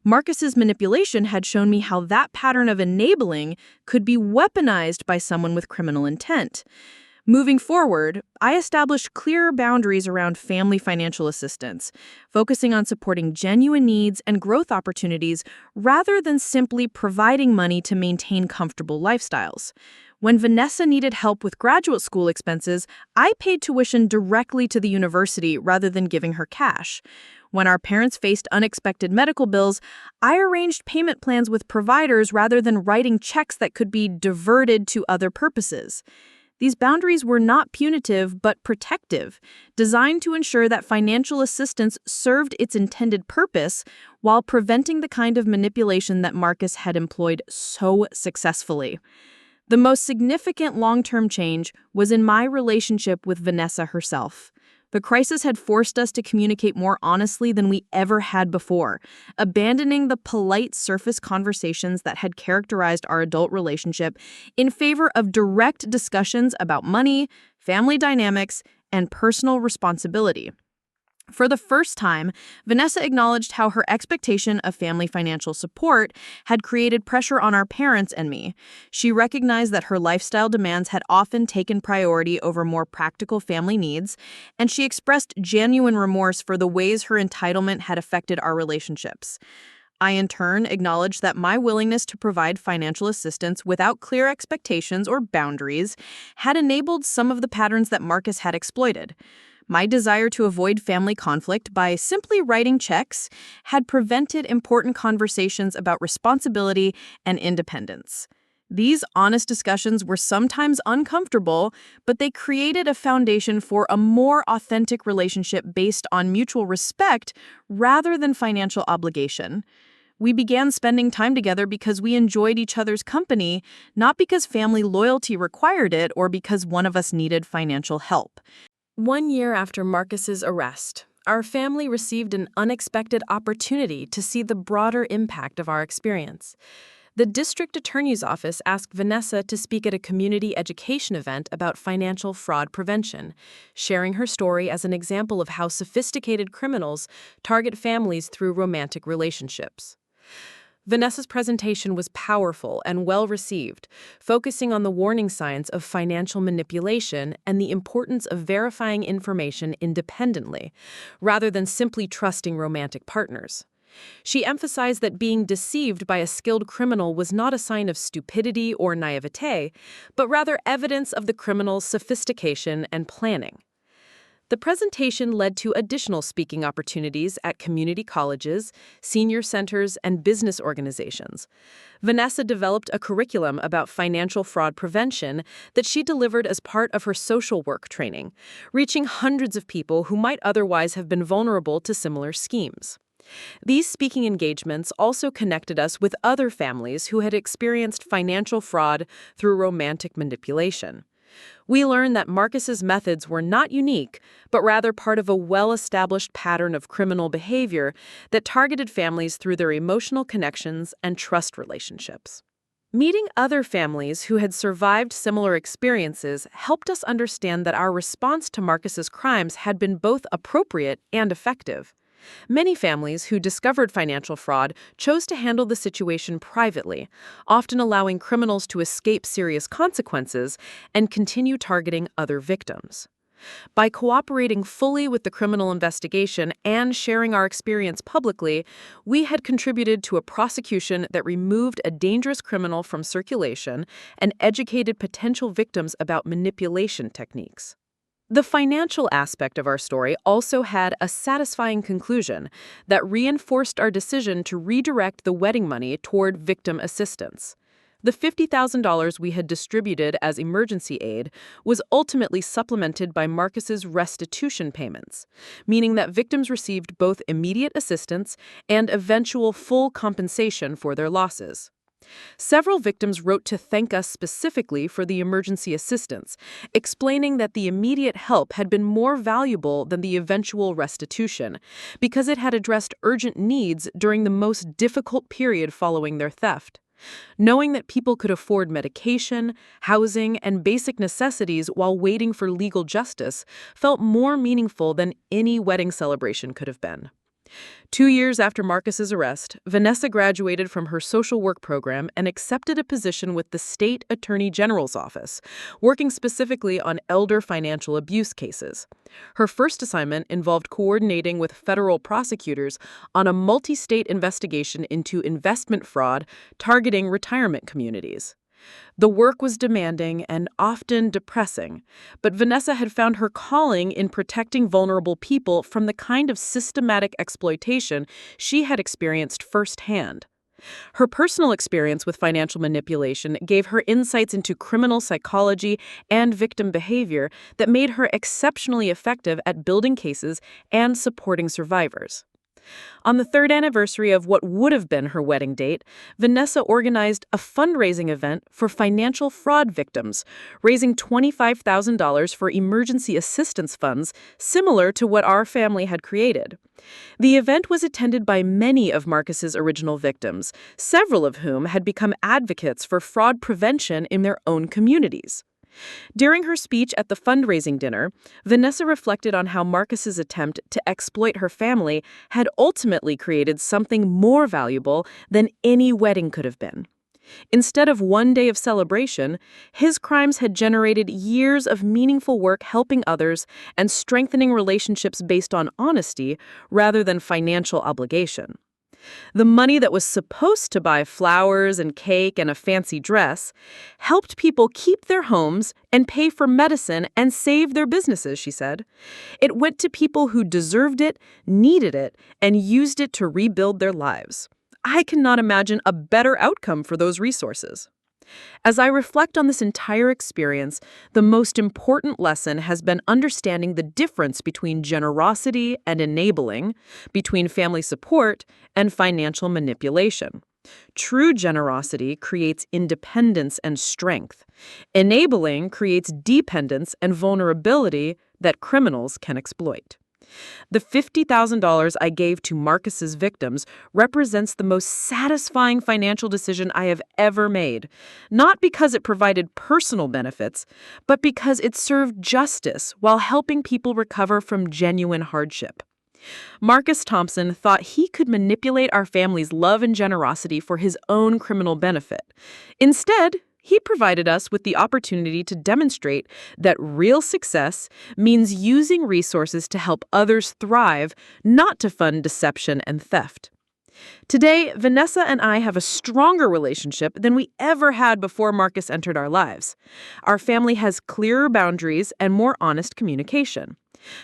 Marcus's manipulation had shown me how that pattern of enabling could be weaponized by someone with criminal intent. Moving forward, I established clearer boundaries around family financial assistance, focusing on supporting genuine needs and growth opportunities rather than simply providing money to maintain comfortable lifestyles. When Vanessa needed help with graduate school expenses, I paid tuition directly to the university rather than giving her cash. When our parents faced unexpected medical bills, I arranged payment plans with providers rather than writing checks that could be diverted to other purposes. These boundaries were not punitive but protective, designed to ensure that financial assistance served its intended purpose while preventing the kind of manipulation that Marcus had employed so successfully. The most significant long-term change was in my relationship with Vanessa herself. The crisis had forced us to communicate more honestly than we ever had before, abandoning the polite surface conversations that had characterized our adult relationship in favor of direct discussions about money, family dynamics, and personal responsibility. For the first time, Vanessa acknowledged how her expectation of family financial support had created pressure on our parents and me. She recognized that her lifestyle demands had often taken priority over more practical family needs, and she expressed genuine remorse for the ways her entitlement had affected our relationships. I, in turn, acknowledged that my willingness to provide financial assistance without clear expectations or boundaries had enabled some of the patterns that Marcus had exploited. My desire to avoid family conflict by simply writing checks had prevented important conversations about responsibility and independence. These honest discussions were sometimes uncomfortable, but they created a foundation for a more authentic relationship based on mutual respect rather than financial obligation. We began spending time together because we enjoyed each other's company, not because family loyalty required it or because one of us needed financial help. 1 year after Marcus's arrest, our family received an unexpected opportunity to see the broader impact of our experience. The district attorney's office asked Vanessa to speak at a community education event about financial fraud prevention, sharing her story as an example of how sophisticated criminals target families through romantic relationships. Vanessa's presentation was powerful and well-received, focusing on the warning signs of financial manipulation and the importance of verifying information independently, rather than simply trusting romantic partners. She emphasized that being deceived by a skilled criminal was not a sign of stupidity or naivete, but rather evidence of the criminal's sophistication and planning. The presentation led to additional speaking opportunities at community colleges, senior centers, and business organizations. Vanessa developed a curriculum about financial fraud prevention that she delivered as part of her social work training, reaching hundreds of people who might otherwise have been vulnerable to similar schemes. These speaking engagements also connected us with other families who had experienced financial fraud through romantic manipulation. We learned that Marcus's methods were not unique, but rather part of a well-established pattern of criminal behavior that targeted families through their emotional connections and trust relationships. Meeting other families who had survived similar experiences helped us understand that our response to Marcus's crimes had been both appropriate and effective. Many families who discovered financial fraud chose to handle the situation privately, often allowing criminals to escape serious consequences and continue targeting other victims. By cooperating fully with the criminal investigation and sharing our experience publicly, we had contributed to a prosecution that removed a dangerous criminal from circulation and educated potential victims about manipulation techniques. The financial aspect of our story also had a satisfying conclusion that reinforced our decision to redirect the wedding money toward victim assistance. The $50,000 we had distributed as emergency aid was ultimately supplemented by Marcus's restitution payments, meaning that victims received both immediate assistance and eventual full compensation for their losses. Several victims wrote to thank us specifically for the emergency assistance, explaining that the immediate help had been more valuable than the eventual restitution, because it had addressed urgent needs during the most difficult period following their theft. Knowing that people could afford medication, housing, and basic necessities while waiting for legal justice felt more meaningful than any wedding celebration could have been. 2 years after Marcus's arrest, Vanessa graduated from her social work program and accepted a position with the State Attorney General's office, working specifically on elder financial abuse cases. Her first assignment involved coordinating with federal prosecutors on a multi-state investigation into investment fraud targeting retirement communities. The work was demanding and often depressing, but Vanessa had found her calling in protecting vulnerable people from the kind of systematic exploitation she had experienced firsthand. Her personal experience with financial manipulation gave her insights into criminal psychology and victim behavior that made her exceptionally effective at building cases and supporting survivors. On the third anniversary of what would have been her wedding date, Vanessa organized a fundraising event for financial fraud victims, raising $25,000 for emergency assistance funds similar to what our family had created. The event was attended by many of Marcus's original victims, several of whom had become advocates for fraud prevention in their own communities. During her speech at the fundraising dinner, Vanessa reflected on how Marcus's attempt to exploit her family had ultimately created something more valuable than any wedding could have been. Instead of one day of celebration, his crimes had generated years of meaningful work helping others and strengthening relationships based on honesty rather than financial obligation. The money that was supposed to buy flowers and cake and a fancy dress helped people keep their homes and pay for medicine and save their businesses, she said. It went to people who deserved it, needed it, and used it to rebuild their lives. I cannot imagine a better outcome for those resources. As I reflect on this entire experience, the most important lesson has been understanding the difference between generosity and enabling, between family support and financial manipulation. True generosity creates independence and strength. Enabling creates dependence and vulnerability that criminals can exploit. The $50,000 I gave to Marcus's victims represents the most satisfying financial decision I have ever made, not because it provided personal benefits, but because it served justice while helping people recover from genuine hardship. Marcus Thompson thought he could manipulate our family's love and generosity for his own criminal benefit. Instead, he provided us with the opportunity to demonstrate that real success means using resources to help others thrive, not to fund deception and theft. Today, Vanessa and I have a stronger relationship than we ever had before Marcus entered our lives. Our family has clearer boundaries and more honest communication.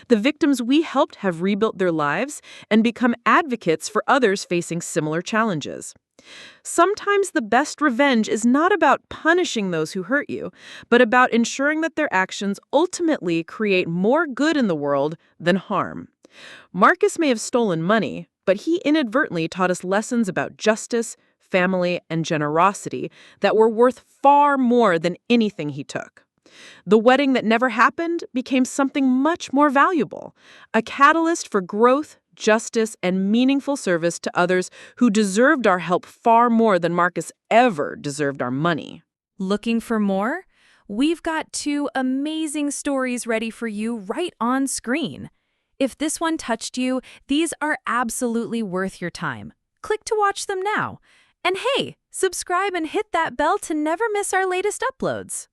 The victims we helped have rebuilt their lives and become advocates for others facing similar challenges. Sometimes the best revenge is not about punishing those who hurt you, but about ensuring that their actions ultimately create more good in the world than harm. Marcus may have stolen money, but he inadvertently taught us lessons about justice, family, and generosity that were worth far more than anything he took. The wedding that never happened became something much more valuable, a catalyst for growth, justice, and meaningful service to others who deserved our help far more than Marcus ever deserved our money. Looking for more? We've got 2 amazing stories ready for you right on screen. If this one touched you, these are absolutely worth your time. Click to watch them now. And hey, subscribe and hit that bell to never miss our latest uploads.